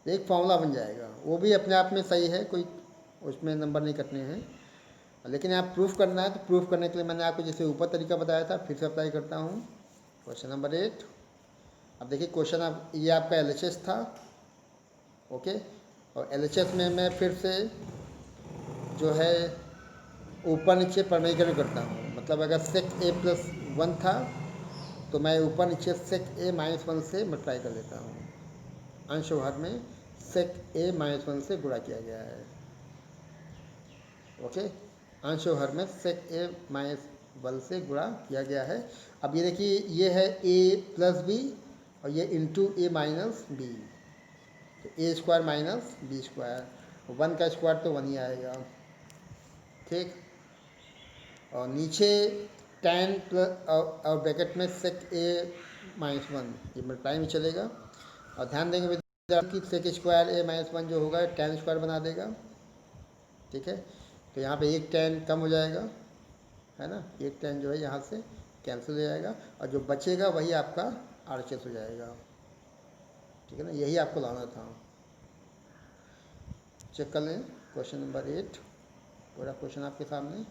एक फॉर्मूला बन जाएगा। वो भी अपने आप में सही है, कोई उसमें नंबर नहीं कटने हैं, लेकिन आप प्रूफ करना है, तो प्रूफ करने के लिए मैंने आपको जैसे ऊपर तरीका बताया था, फिर से अप्लाई करता हूँ। Question number 8। अब देखिए क्वेश्चन, आप ये आपका एलएचएस था, ओके, और एलएचएस में मैं फिर से जो है ऊपर नीचे परमीकरण करता हूँ। मतलब अगर सेक ए प्लस 1 था, तो मैं ऊपर नीचे सेक ए माइनस 1 से मल्टीप्लाई कर देता हूँ। अंश भाग में सेक ए माइनस 1 से गुणा किया गया है, ओके, अंश भाग में सेक ए माइनस 1 से गुणा किया गया है। अब ये देखिए, ये है ए प्लस बी और ये इंटू ए माइनस बी, तो ए स्क्वायर माइनस बी स्क्वायर, 1 का स्क्वायर तो 1 ही आएगा, ठीक। और नीचे tan प्लस और ब्रैकेट में सेक ए माइनस 1, ये मल्टीप्लाई में चलेगा। और ध्यान देंगे विद्यार्थी कि सेक स्क्वायर ए माइनस 1 जो होगा tan स्क्वायर बना देगा, ठीक है। तो यहाँ पे एक tan कम हो जाएगा, है ना, एक tan जो है यहाँ से कैंसिल हो जाएगा, और जो बचेगा वही आपका आरएचएस हो जाएगा, ठीक है ना। यही आपको लाना था। चेक कर लें क्वेश्चन नंबर 8, पूरा क्वेश्चन आपके सामने,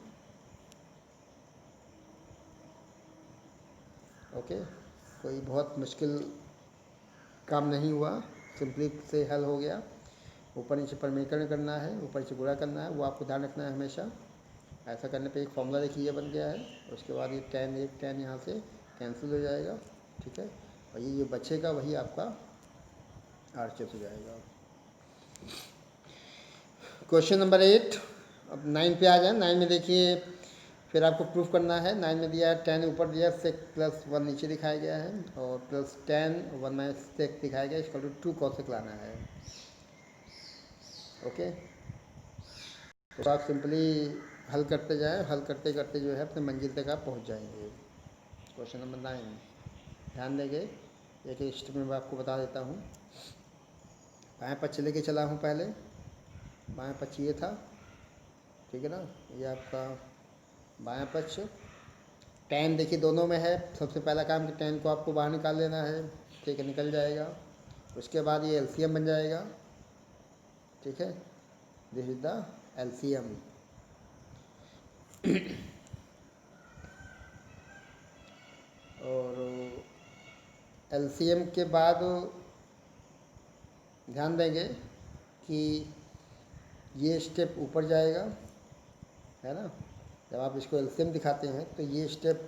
ओके। कोई बहुत मुश्किल काम नहीं हुआ, सिंपली से हल हो गया। ऊपर नीचे परमीकरण करना है, ऊपर नीचे गुणा करना है, वो आपको ध्यान रखना है हमेशा। ऐसा करने पे एक फॉर्मूला देखिए ये बन गया है, उसके बाद ये tan एक tan यहाँ से कैंसिल हो जाएगा, ठीक है, और ये जो बचेगा वही आपका आरएचएस हो जाएगा। Question number 8। अब 9 पे आ जाए। 9 में देखिए फिर आपको प्रूफ करना है। 9 में दिया है tan ऊपर दिया है, सेक प्लस 1 नीचे दिखाया गया है, और प्लस tan 1 माइनस सेक दिखाया गया है, इसका 2 कॉसेक लाना है, ओके। तो आप सिंपली हल करते जाएं, हल करते करते जो है अपने मंजिल तक आप पहुंच जाएंगे। क्वेश्चन नंबर 9 ध्यान देंगे, एक एक स्टेप में मैं आपको बता देता हूँ। बाएं पक्ष लेके चला हूँ पहले, बाएं पक्ष ये था, ठीक है ना, ये आपका बाएं पक्ष। tan देखिए दोनों में है, सबसे पहला काम कि tan को आपको बाहर निकाल लेना है, ठीक है, निकल जाएगा। उसके बाद ये LCM बन जाएगा, ठीक है, दिस इज द LCM। और LCM के बाद ध्यान देंगे कि ये स्टेप ऊपर जाएगा, है ना, जब आप इसको LCM दिखाते हैं तो ये स्टेप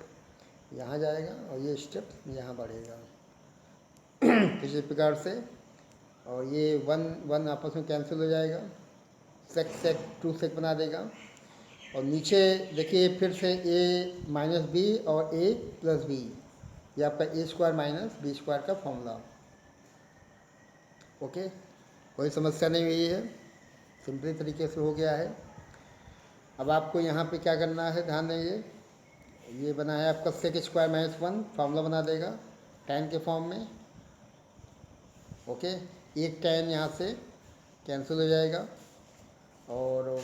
यहाँ जाएगा और ये स्टेप यहाँ बढ़ेगा इसी प्रकार से। और ये 1 आपस में कैंसिल हो जाएगा, सेक 2 सेक बना देगा। और नीचे देखिए फिर से a-b और a+b, ये आपका a² - b² का फॉर्मूला। ओके, कोई समस्या नहीं हुई है, सिंपली तरीके से हो गया है। अब आपको यहाँ पे क्या करना है, ध्यान देंगे, ये बना है आपका sec² - 1, फार्मूला बना देगा tan के फॉर्म में। ओके, एक tan यहाँ से कैंसिल हो जाएगा और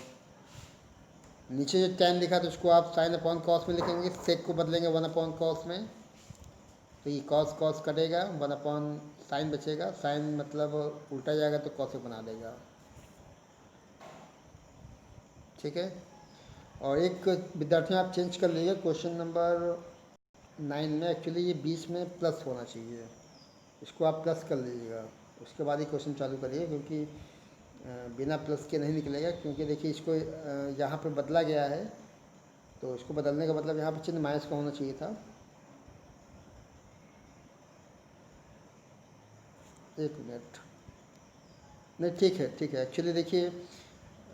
नीचे जो tan लिखा तो उसको आप sin/cos में लिखेंगे, sec को बदलेंगे 1/cos में, तो ये cos कटेगा, 1/sin बचेगा, sin मतलब उल्टा जाएगा तो cos बना देगा, ठीक है। और एक विद्यार्थी आप चेंज कर लीजिए, क्वेश्चन नंबर 9 में एक्चुअली ये 20 में प्लस होना चाहिए, इसको आप प्लस कर लीजिएगा, उसके बाद ही क्वेश्चन चालू करिए, क्योंकि बिना प्लस के नहीं निकलेगा। क्योंकि देखिए इसको यहाँ पे बदला गया है, तो इसको बदलने का मतलब यहाँ पे चिन्ह माइनस का होना चाहिए था। एक मिनट, नहीं ठीक है, ठीक है। एक्चुअली देखिए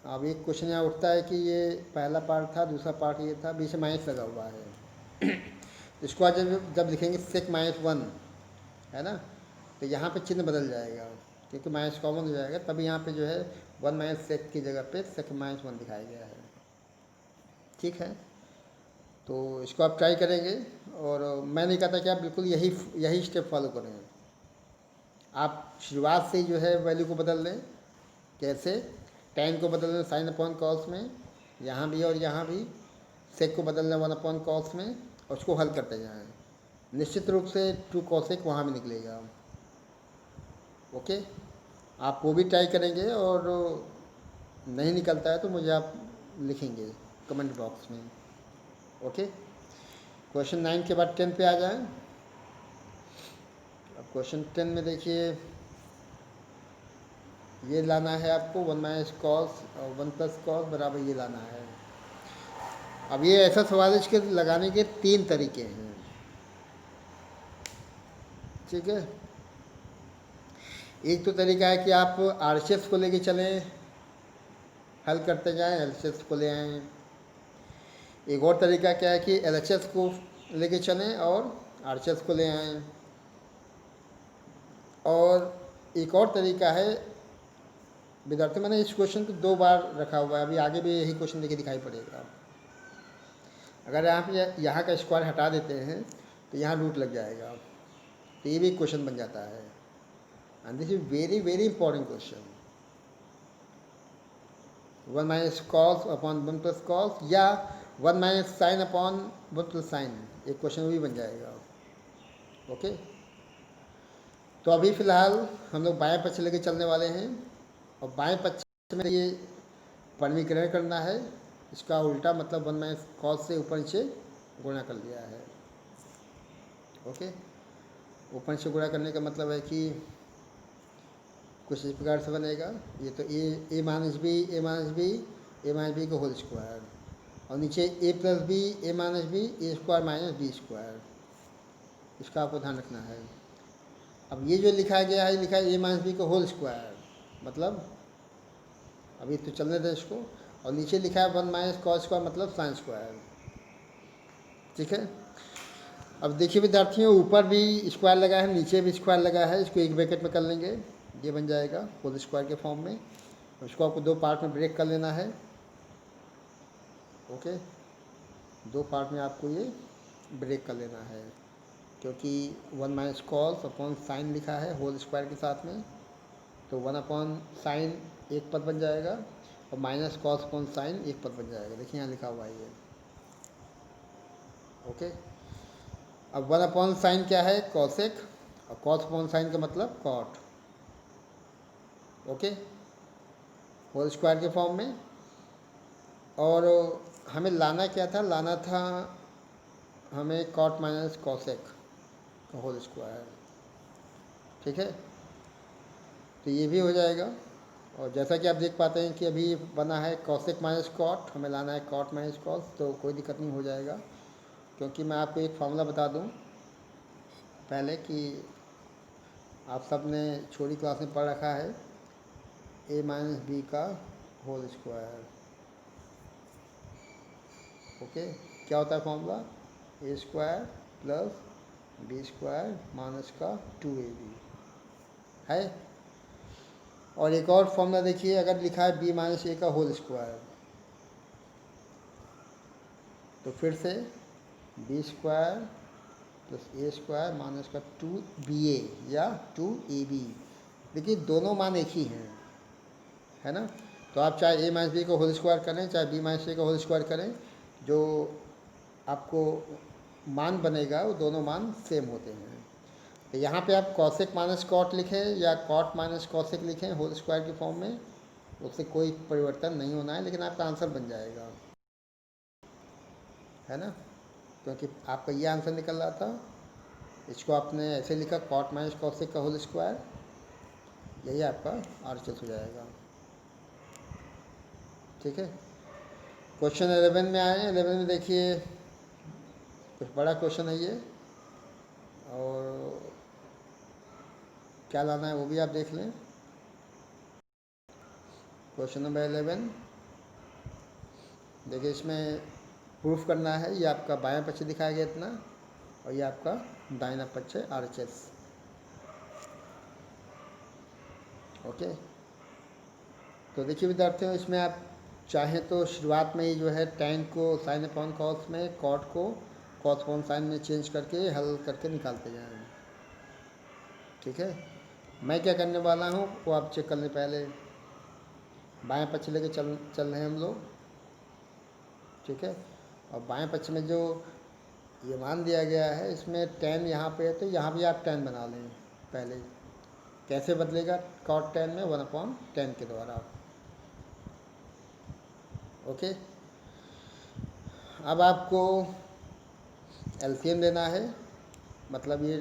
अब एक क्वेश्चन यहाँ उठता है कि ये पहला पार्ट था, दूसरा पार्ट ये था, बीच में माइनस लगा हुआ है इसको आज जब लिखेंगे sec - 1, है ना, तो यहाँ पे चिन्ह बदल जाएगा, क्योंकि माइनस कॉमन हो जाएगा, तभी यहाँ पे जो है 1 - sec की जगह पे sec - 1 दिखाया गया है, ठीक है। तो इसको आप ट्राई करेंगे, और मैं नहीं कहता कि आप बिल्कुल यही स्टेप फॉलो करें, आप शुरुआत से ही जो है वैल्यू को बदल लें। कैसे, tan को बदल लें sin/cos में, यहाँ भी और यहाँ भी, sec को बदल लें 1/cos में, और उसको हल करते जाएं, निश्चित रूप से 2 cosec वहाँ भी निकलेगा। ओके, आप वो भी ट्राई करेंगे, और नहीं निकलता है तो मुझे आप लिखेंगे कमेंट बॉक्स में। ओके, क्वेश्चन 9 के बाद 10 पे आ जाएं। अब क्वेश्चन 10 में देखिए ये लाना है आपको 1 - cos और 1 + cos बराबर ये लाना है। अब ये ऐसा सवाल है, इसके लगाने के 3 तरीके हैं, ठीक है। एक तो तरीका है कि आप RHS को लेके चलें, हल करते जाएं, LHS को ले आएँ। एक और तरीका क्या है कि LHS को लेके चलें और RHS को ले आएँ। और एक और तरीका है, विद्यार्थी मैंने इस क्वेश्चन को 2 बार रखा हुआ है, अभी आगे भी यही क्वेश्चन देखिए दिखाई पड़ेगा। अगर आप यहाँ का स्क्वायर हटा देते हैं तो यहाँ रूट लग जाएगा, तो ये भी क्वेश्चन बन जाता है, and this is very very important question. 1 - cos upon 1 + cos या 1 - sin अपॉन 1 + sin, एक क्वेश्चन भी बन जाएगा। ओके, तो अभी फ़िलहाल हम लोग बाएं पक्ष लेके चलने वाले हैं, और बाएं पक्ष में ये परमीकरण करना है, इसका उल्टा मतलब 1 - cos से ऊपर नीचे गुणा कर लिया है। ओके, ऊपर नीचे गुणा करने का मतलब है कि कुछ इस प्रकार से बनेगा, ये तो a - b a - b का होल स्क्वायर, और नीचे a+b a - b a² - b², इसका आपको ध्यान रखना है। अब ये जो लिखा गया है, लिखा है a - b का होल स्क्वायर, मतलब अभी तो चलने दें इसको, और नीचे लिखा है 1 - cos² मतलब sin², ठीक है। अब देखिए विद्यार्थियों, ऊपर भी स्क्वायर लगा है, नीचे भी स्क्वायर लगा है, इसको एक ब्रैकेट में कर लेंगे, ये बन जाएगा होल स्क्वायर के फॉर्म में। उसको आपको 2 पार्ट में ब्रेक कर लेना है। ओके, 2 पार्ट में आपको ये ब्रेक कर लेना है, क्योंकि 1-cos/sin लिखा है होल स्क्वायर के साथ में, तो 1/sin एक पद बन जाएगा और -cos/sin एक पद बन जाएगा। देखिए यहाँ लिखा हुआ है ये। ओके, अब 1/sin क्या है? कॉसेक, और cos/sin का मतलब कॉट। ओके, होल स्क्वायर के फॉर्म में। और हमें लाना क्या था? लाना था हमें कॉट माइनस कॉसेक का होल स्क्वायर। ठीक है, तो ये भी हो जाएगा। और जैसा कि आप देख पाते हैं कि अभी बना है कॉसेक माइनस कॉट, हमें लाना है कॉट माइनस कॉस, तो कोई दिक्कत नहीं, हो जाएगा। क्योंकि मैं आपको एक फार्मूला बता दूं पहले कि आप सब ने छोटी क्लास में पढ़ रखा है, a माइनस बी का होल स्क्वायर। ओके, क्या होता है formula? a² plus b² minus का 2ab है। और एक और फॉर्मूला देखिए, अगर लिखा है b माइनस ए का होल स्क्वायर, तो फिर से b² प्लस a² माइनस का 2ba या 2ab। देखिए दोनों मान एक ही हैं, है ना। तो आप चाहे a माइनस बी का होल स्क्वायर करें, चाहे b माइनस ए का होल स्क्वायर करें, जो आपको मान बनेगा वो दोनों मान सेम होते हैं। तो यहाँ पे आप कॉसेक माइनस कॉट लिखें या कॉट माइनस कॉसेक लिखें होल स्क्वायर की फॉर्म में, उससे कोई परिवर्तन नहीं होना है, लेकिन आपका आंसर बन जाएगा, है ना। क्योंकि आपका ये आंसर निकल रहा था, इसको आपने ऐसे लिखा कॉट माइनस कॉसेक का होल स्क्वायर, यही आपका RHS हो जाएगा। ठीक है, क्वेश्चन 11 में आए। 11 में देखिए कुछ बड़ा क्वेश्चन है ये, और क्या लाना है वो भी आप देख लें। क्वेश्चन नंबर 11 देखिए, इसमें प्रूफ करना है, ये आपका बायां पक्ष दिखाया गया इतना, और ये आपका दाहिना पक्ष है RHS। ओके, तो देखिए विद्यार्थियों, इसमें आप चाहें तो शुरुआत में ही जो है tan को sin अपॉन cos में, cot को cos अपॉन sin में चेंज करके हल करके निकालते जाएं। ठीक है, मैं क्या करने वाला हूँ वो आप चेक कर लें। पहले बाएं पक्ष लेके चल रहे हैं हम लोग। ठीक है, और बाएं पक्ष में जो ये मान दिया गया है, इसमें tan यहाँ पे है, तो यहाँ भी आप tan बना लें। पहले कैसे बदलेगा cot tan में? 1/tan के द्वारा। ओके, अब आपको LCM लेना है, मतलब ये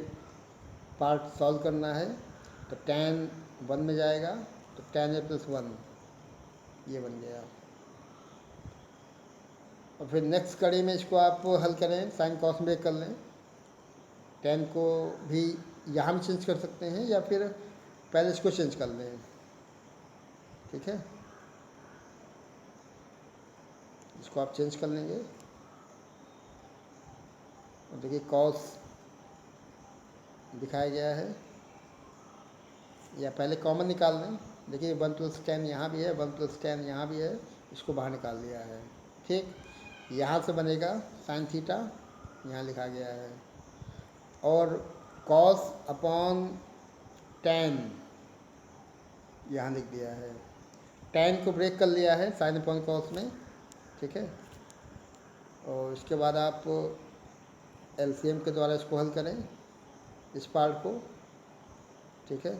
पार्ट सॉल्व करना है। तो tan 1 में जाएगा, तो tan a प्लस 1 ये बन गया। और फिर नेक्स्ट कड़ी में इसको आप हल करें, साइन कॉस में कर लें। tan को भी यहाँ भी चेंज कर सकते हैं, या फिर पहले इसको चेंज कर लें। ठीक है, इसको आप चेंज कर लेंगे। और देखिए कॉस दिखाया गया है, या पहले कॉमन निकाल लें। देखिए 1 प्लस tan यहाँ भी है, 1 प्लस tan यहाँ भी है, इसको बाहर निकाल लिया है। ठीक, यहाँ से बनेगा साइन थीटा, यहाँ लिखा गया है, और कॉस अपॉन tan यहाँ लिख दिया है। tan को ब्रेक कर लिया है साइन अपॉन कॉस में। ठीक है, और इसके बाद आप LCM के द्वारा इसको हल करें, इस पार्ट को। ठीक है,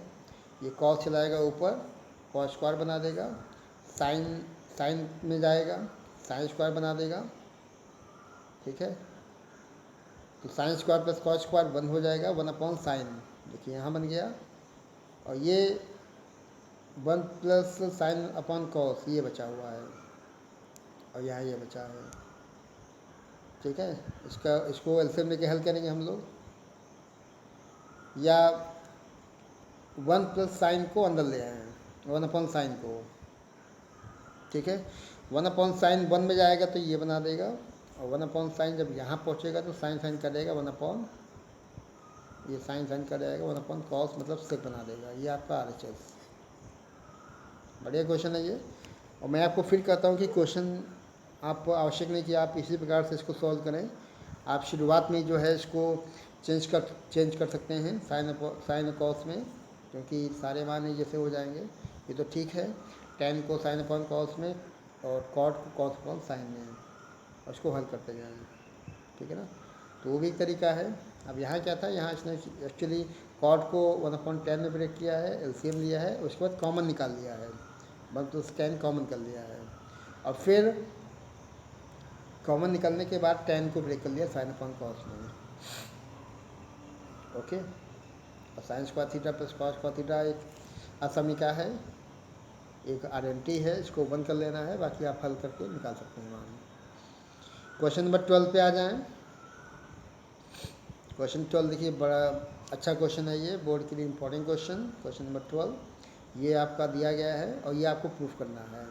ये कॉस चलाएगा ऊपर, कॉस स्क्वायर बना देगा, साइन में जाएगा, साइन स्क्वायर बना देगा। ठीक है, तो sine square plus cos square 1 हो जाएगा, 1/sin। देखिए यहाँ बन गया, और ये 1 प्लस साइन अपॉन कॉस ये बचा हुआ है, और यहाँ ये बचा है। ठीक है, इसको LCM लेके हल करेंगे हम लोग, या 1 प्लस साइन को अंदर ले आए, 1/sin को। ठीक है, 1/sin 1 में जाएगा तो ये बना देगा, और 1/sin जब यहाँ पहुँचेगा तो साइन करेगा 1 ये साइन करेगा 1/cos, मतलब सेक बना देगा। ये आपका RHS। बढ़िया क्वेश्चन है ये। और मैं आपको फिर कहता हूँ कि क्वेश्चन आप आवश्यक नहीं कि आप इसी प्रकार से इसको सॉल्व करें। आप शुरुआत में जो है इसको चेंज कर सकते हैं साइन कॉस में, क्योंकि सारे मान ही जैसे हो जाएंगे। ये तो ठीक है, टेन को साइन अपॉन कॉस में और कॉट को कॉस अपॉन साइन में, और उसको हल करते जाएंगे, ठीक है ना। तो वो भी एक तरीका है। अब यहाँ क्या था, यहाँ इसने एक्चुअली कॉट को 1/10 में ब्रेक किया है, एलसीएम लिया है, उसके बाद कॉमन निकाल लिया है, बस तो 10 कॉमन कर लिया है, और फिर कॉमन निकालने के बाद 10 को ब्रेक कर लिया साइन अपॉन कॉस में। ओके, और sign square theta plus cos square theta एक असमीका है, एक आइडेंटिटी है, इसको ओपन कर लेना है, बाकी आप हल करके निकाल सकते हैं मान। क्वेश्चन नंबर 12 पे आ जाएं। क्वेश्चन 12 देखिए, बड़ा अच्छा क्वेश्चन है ये, बोर्ड के लिए इंपॉर्टेंट क्वेश्चन। क्वेश्चन नंबर 12 ये आपका दिया गया है और ये आपको प्रूफ करना है।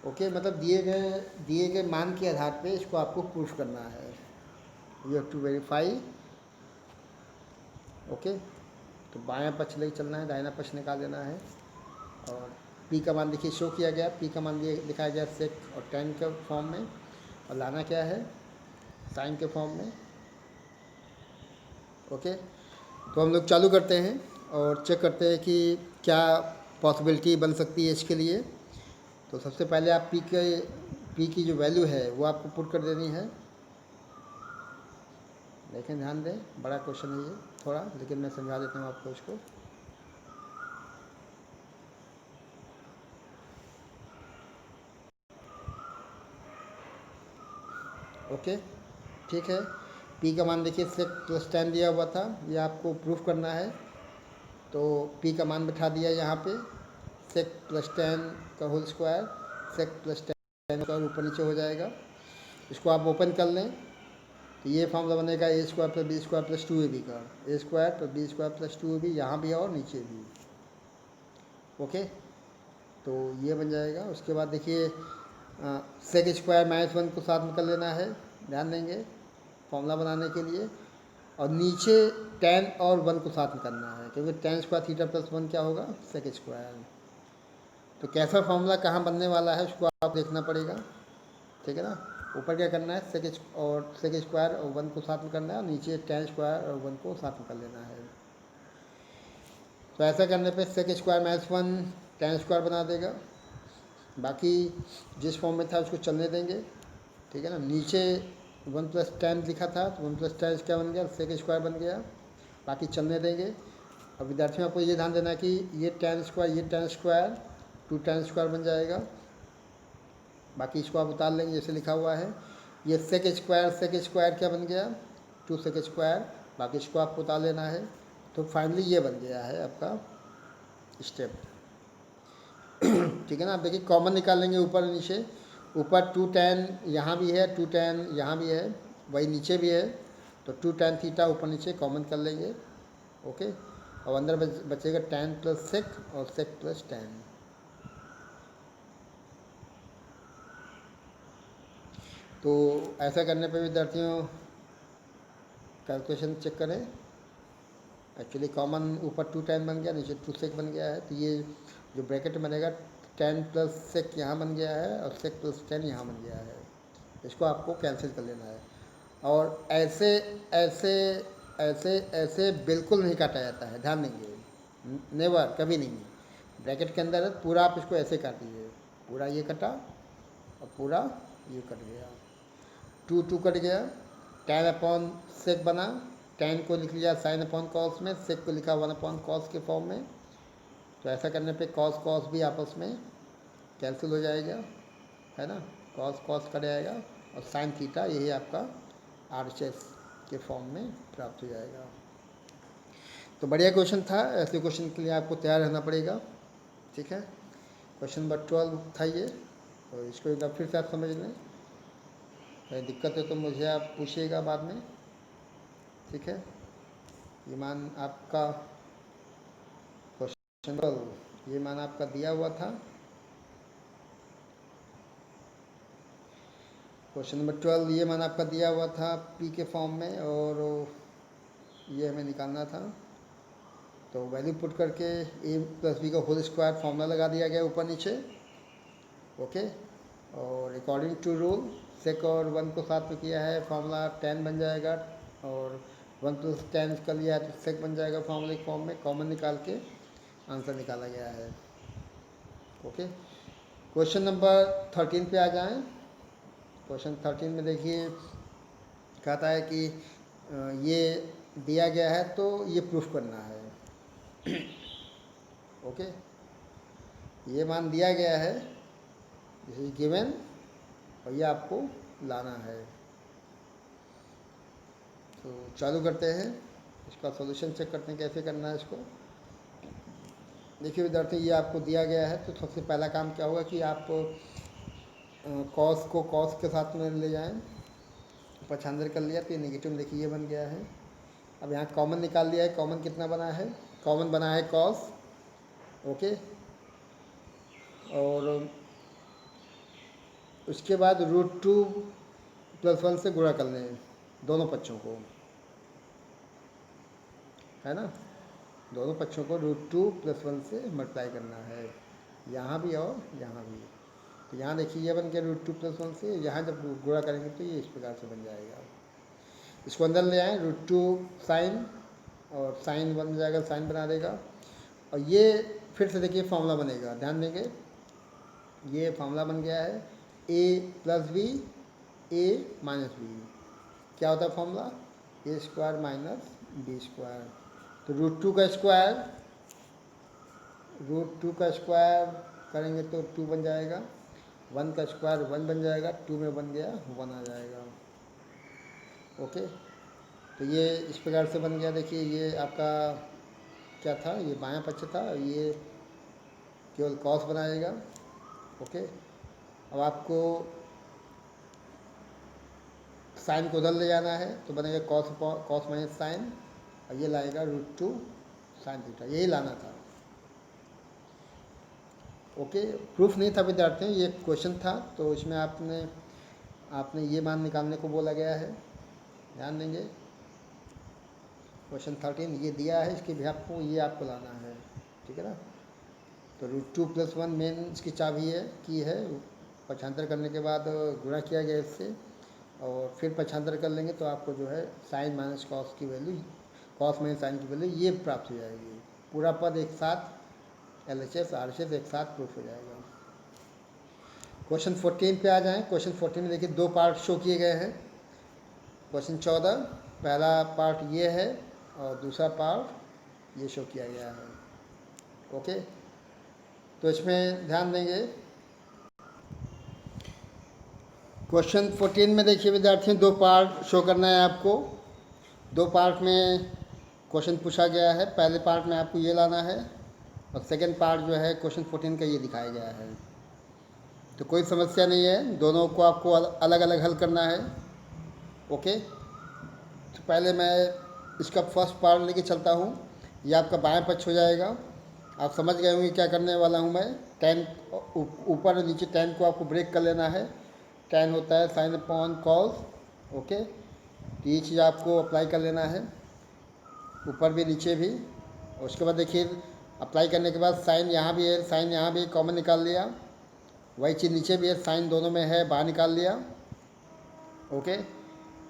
ओके, मतलब दिए गए मान के आधार पे इसको आपको प्रूफ करना है। You have to verify. Okay, तो बायां पक्ष लेके चलना है, दाहिना पक्ष निकाल देना है, और पी का मान देखिए शो किया गया, पी का मान दिखाया गया सेक और टेन के फॉर्म में, और लाना क्या है साइन के फॉर्म में। ओके, तो हम लोग चालू करते हैं और चेक करते हैं कि क्या पॉसिबिलिटी बन सकती है इसके लिए। तो सबसे पहले आप पी की जो वैल्यू है वो आपको पुट कर देनी है। देखें, ध्यान दें, बड़ा क्वेश्चन है ये थोड़ा, लेकिन मैं समझा देता हूँ आपको इसको। ओके, ठीक है, पी का मान देखिए सेक प्लस 10 दिया हुआ था, ये आपको प्रूफ करना है। तो पी का मान बिठा दिया यहाँ पे, सेक प्लस 10 का होल स्क्वायर, सेक प्लस 10 का ऊपर नीचे हो जाएगा। इसको आप ओपन कर लें तो ये फॉर्मूला बनेगा A square plus B square plus 2ab का, A square plus B square plus 2ab, यहाँ भी और नीचे भी। ओके, तो ये बन जाएगा। उसके बाद देखिए सेक स्क्वायर -1 को साथ में कर लेना है, ध्यान देंगे फॉर्मूला बनाने के लिए, और नीचे 10 और 1 को साथ में करना है, क्योंकि 10 स्क्वायर थीटा प्लस 1 क्या होगा सेक स्क्वायर। तो कैसा फॉर्मूला कहाँ बनने वाला है उसको आप देखना पड़ेगा, ठीक है ना। ऊपर क्या करना है सेक स्क्वायर और 1 को साथ में करना है, और नीचे 10 स्क्वायर और 1 को साथ में कर लेना है। तो ऐसा करने पे सेक स्क्वायर -1 10 स्क्वायर बना देगा, बाकी जिस फॉर्म में था उसको चलने देंगे, ठीक है ना। नीचे 1 + 10 लिखा था, तो 1 + 10 क्या बन गया सेक स्क्वायर बन गया, बाकी चलने देंगे। और विद्यार्थियों आपको ये ध्यान देना कि ये 10 स्क्वायर ये 10 स्क्वायर 2 10 स्क्वायर बन जाएगा, बाकी इसको आप उतार लेंगे जैसे लिखा हुआ है। ये सेक स्क्वायर क्या बन गया 2 सेक स्क्वायर, बाकी इसको आपको उतार लेना है। तो फाइनली ये बन गया है आपका स्टेप, ठीक है ना। आप देखिए कॉमन निकाल लेंगे ऊपर नीचे, ऊपर 2tan यहाँ भी है, 2tan यहाँ भी है, वही नीचे भी है, तो 2tan थीटा ऊपर नीचे कॉमन कर लेंगे। ओके, और अंदर बचेगा tan + सेक और सेक + tan। तो ऐसा करने पर विद्यार्थियों कैलकुलेशन चेक करें, एक्चुअली कॉमन ऊपर 2tan बन गया, नीचे 2 सेक बन गया है, तो ये जो ब्रैकेट बनेगा 10 + सेक यहाँ बन गया है और सेक + 10 यहाँ बन गया है, इसको आपको कैंसिल कर लेना है। और ऐसे ऐसे ऐसे ऐसे बिल्कुल नहीं काटा जाता है, ध्यान देंगे, नेवर, कभी नहीं। ब्रैकेट के अंदर पूरा आप इसको ऐसे काट दीजिए, पूरा ये कटा और पूरा ये कट गया, 2 कट गया, 10/सेक बना, 10 को लिख लिया साइन अपॉन कॉस में, सेक को लिखा 1/कॉस के फॉर्म में। तो ऐसा करने पे कॉस कॉस भी आपस में कैंसिल हो जाएगा, है ना, कॉस कॉस कट जाएगा, और साइन थीटा यही आपका RHS के फॉर्म में प्राप्त हो जाएगा। तो बढ़िया क्वेश्चन था, ऐसे क्वेश्चन के लिए आपको तैयार रहना पड़ेगा, ठीक है। क्वेश्चन नंबर 12 था ये, तो इसको एक बार फिर से आप समझ लें, कोई दिक्कत है तो मुझे आप पूछिएगा बाद में, ठीक है। ये मान आपका क्वेश्चन, ये मान आपका दिया हुआ था, क्वेश्चन नंबर 12 ये मान आपका दिया हुआ था पी के फॉर्म में, और ये हमें निकालना था। तो वैल्यू पुट करके a + b का होल स्क्वायर फॉर्मूला लगा दिया गया ऊपर नीचे। ओके, और अकॉर्डिंग टू रूल सेक और 1 को साथ में किया है, फार्मूला 10 बन जाएगा, और 1 प्लस 10 कर लिया है तो सेक बन जाएगा फार्मूला के फॉर्म में, कॉमन निकाल के आंसर निकाला गया है। ओके, क्वेश्चन नंबर 13 पे आ जाएं। क्वेश्चन 13 में देखिए कहता है कि ये दिया गया है तो ये प्रूफ करना है। ओके, ये मान दिया गया है, दिस इज गिवन, और ये आपको लाना है। तो चालू करते हैं, इसका सॉल्यूशन चेक करते हैं कैसे करना है इसको। देखिए विद्यार्थी, ये आपको दिया गया है तो सबसे पहला काम क्या होगा कि आप कॉस को कॉस के साथ में ले जाएं, पक्षांतर कर लिया तो ये नेगेटिव में देखिए ये बन गया है। अब यहाँ कॉमन निकाल लिया है, कॉमन कितना बना है, कॉमन बना है कॉस। ओके, और उसके बाद √2 + 1 से गुणा कर लें दोनों पक्षों को, है ना, दोनों पक्षों को √2 + 1 से मल्टीप्लाई करना है, यहाँ भी और यहाँ भी। तो यहाँ देखिए ये बन गया √2 + 1 से, यहाँ जब गुणा करेंगे तो ये इस प्रकार से बन जाएगा। इसको अंदर ले आएँ, √2 साइन, और साइन बन जाएगा, साइन बना देगा। और ये फिर से देखिए फार्मूला बनेगा, ध्यान देंगे, ये फार्मूला बन गया है a + b a - b। क्या होता है फार्मूला, a² - b²। तो √2 का स्क्वायर करेंगे तो 2 बन जाएगा, 1 का स्क्वायर 1 बन जाएगा, 2 में बन गया 1 आ जाएगा। ओके, तो ये इस प्रकार से बन गया। देखिए ये आपका क्या था, ये बायां पक्ष था, ये केवल कॉस बनाएगा। ओके, अब आपको साइन को उधर ले जाना है तो बनेगा कॉस माइनस साइन, और ये लाएगा √2 साइन थीटा, यही लाना था। ओके, प्रूफ नहीं था विद्यार्थी, ये क्वेश्चन था तो इसमें आपने ये मान निकालने को बोला गया है, ध्यान देंगे। क्वेश्चन 13 ये दिया है, इसके भी आपको ये आपको लाना है, ठीक है ना। तो √2 + 1 मेन इसकी चाबी है, की है, पक्षांतर करने के बाद गुणा किया गया इससे, और फिर पक्षांतर कर लेंगे तो आपको जो है साइन माइनस कॉस की वैल्यू, कॉस माइनस साइन की वैल्यू ये प्राप्त हो जाएगी। पूरा पद एक साथ, LHS RHS एक साथ प्रूफ हो जाएगा। क्वेश्चन 14 पे आ जाएं। क्वेश्चन 14 में देखिए 2 पार्ट शो किए गए हैं। क्वेश्चन 14 पहला पार्ट ये है और दूसरा पार्ट ये शो किया गया है। ओके, तो इसमें ध्यान देंगे, क्वेश्चन 14 में देखिए विद्यार्थियों 2 पार्ट शो करना है आपको। 2 पार्ट में क्वेश्चन पूछा गया है, पहले पार्ट में आपको ये लाना है, और सेकेंड पार्ट जो है क्वेश्चन 14 का ये दिखाया गया है। तो कोई समस्या नहीं है, दोनों को आपको अलग अलग हल करना है। ओके, तो पहले मैं इसका फर्स्ट पार्ट लेके चलता हूँ, ये आपका बायां पक्ष हो जाएगा। आप समझ गए होंगे क्या करने वाला हूँ मैं, tan ऊपर और नीचे tan को आपको ब्रेक कर लेना है। tan होता है sin अपॉन cos। ओके, तो ये चीज़ आपको अप्लाई कर लेना है, ऊपर भी नीचे भी। उसके बाद देखिए अप्लाई करने के बाद साइन यहाँ भी है, साइन यहाँ भी, कॉमन निकाल लिया, वही चीज़ नीचे भी है, साइन दोनों में है, बाहर निकाल लिया। ओके,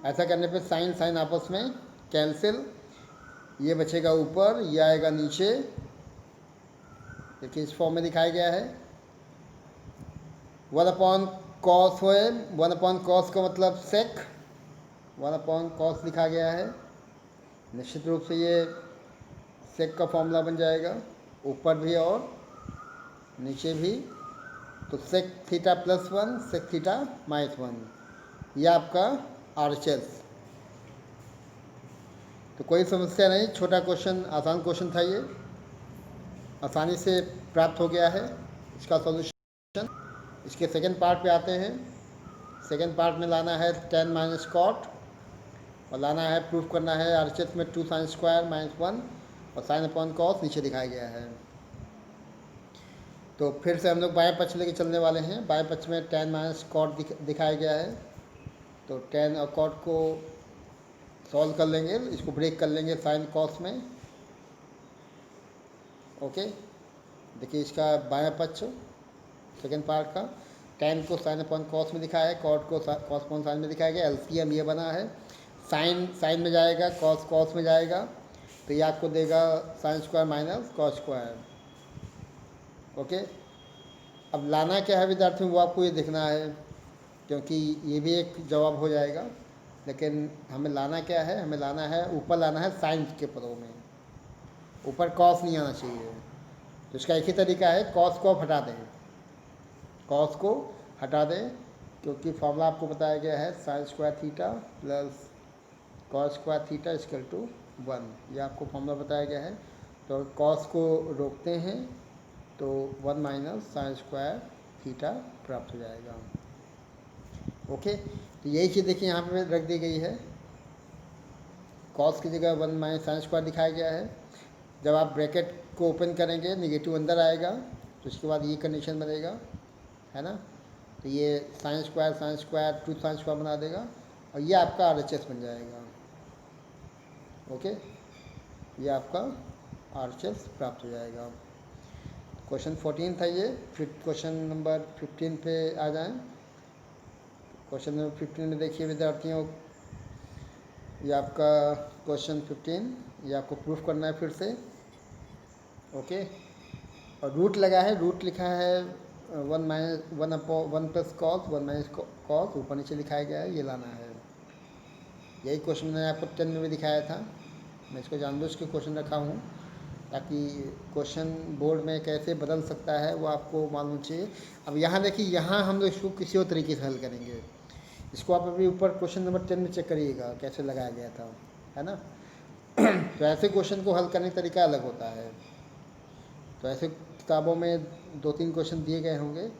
ऐसा करने पे साइन साइन आपस में कैंसिल, ये बचेगा ऊपर, ये आएगा नीचे। देखिए इस फॉर्म में दिखाया गया है, 1/cos है, 1/cos का मतलब सेक, 1/cos लिखा गया है। निश्चित रूप से ये सेक का फॉर्मूला बन जाएगा, ऊपर भी और नीचे भी। तो सेक थीटा +1 सेक थीटा -1, यह आपका RHS। तो कोई समस्या नहीं, छोटा क्वेश्चन, आसान क्वेश्चन था, ये आसानी से प्राप्त हो गया है। इसका सॉल्यूशन, इसके सेकंड पार्ट पे आते हैं। सेकंड पार्ट में लाना है tan - cot, और लाना है, प्रूफ करना है RHS में 2 sin² -1 और sin अपॉन cos नीचे दिखाया गया है। तो फिर से हम लोग बाएं पक्ष लेके चलने वाले हैं। बाएं पक्ष में tan - cot दिखाया गया है, तो tan और cot को सॉल्व कर लेंगे, इसको ब्रेक कर लेंगे sin cos में। ओके, देखिए इसका बायां पक्ष सेकेंड पार्ट का, tan को sin अपॉन cos में दिखाया है, cot को cos अपॉन sin में दिखाया गया, एलसीएम ये बना है, sin में जाएगा, cos में जाएगा, तो ये आपको देगा sin square minus cos square. Okay, अब लाना क्या है विद्यार्थियों, वो आपको ये देखना है, क्योंकि ये भी एक जवाब हो जाएगा, लेकिन हमें लाना क्या है, हमें लाना है ऊपर लाना है साइन के पदों में, ऊपर कॉस नहीं आना चाहिए। तो इसका एक ही तरीका है, कॉस को हटा दें, कॉस को हटा दें, क्योंकि फॉर्मूला आपको बताया गया है sine square theta plus cos square theta equal to 1, ये आपको फॉर्मूला बताया गया है। तो कॉस को रोकते हैं तो 1 माइनस साइन स्क्वायर थीटा प्राप्त हो जाएगा। ओके, तो यही चीज़ देखिए यहाँ पे रख दी गई है, कॉस की जगह 1 माइनस साइन स्क्वायर दिखाया गया है। जब आप ब्रैकेट को ओपन करेंगे नेगेटिव अंदर आएगा, तो उसके बाद ये कंडीशन बनेगा, है ना, तो ये sine square to sine square बना देगा, और ये आपका RHS बन जाएगा। ओके, ये आपका RHS प्राप्त हो जाएगा। क्वेश्चन 14 था ये, फिर क्वेश्चन नंबर 15 पे आ जाएं। क्वेश्चन नंबर 15 में देखिए विद्यार्थियों, ये आपका क्वेश्चन 15, ये आपको प्रूफ करना है फिर से। ओके, और रूट लगा है, रूट लिखा है 1 प्लस कॉस 1 माइनस कॉस, ऊपर नीचे लिखाया गया है, ये लाना है। यही क्वेश्चन मैंने आपको 10 में भी दिखाया था, मैं इसको जानबूझ के क्वेश्चन रखा हूँ ताकि क्वेश्चन बोर्ड में कैसे बदल सकता है वो आपको मालूम चाहिए। अब यहाँ देखिए, यहाँ हम लोग इसको किसी और तरीके से हल करेंगे, इसको आप अभी ऊपर क्वेश्चन नंबर 10 में चेक करिएगा कैसे लगाया गया था, है ना। तो ऐसे क्वेश्चन को हल करने का तरीका अलग होता है। तो ऐसे किताबों में 2-3 क्वेश्चन दिए गए होंगे,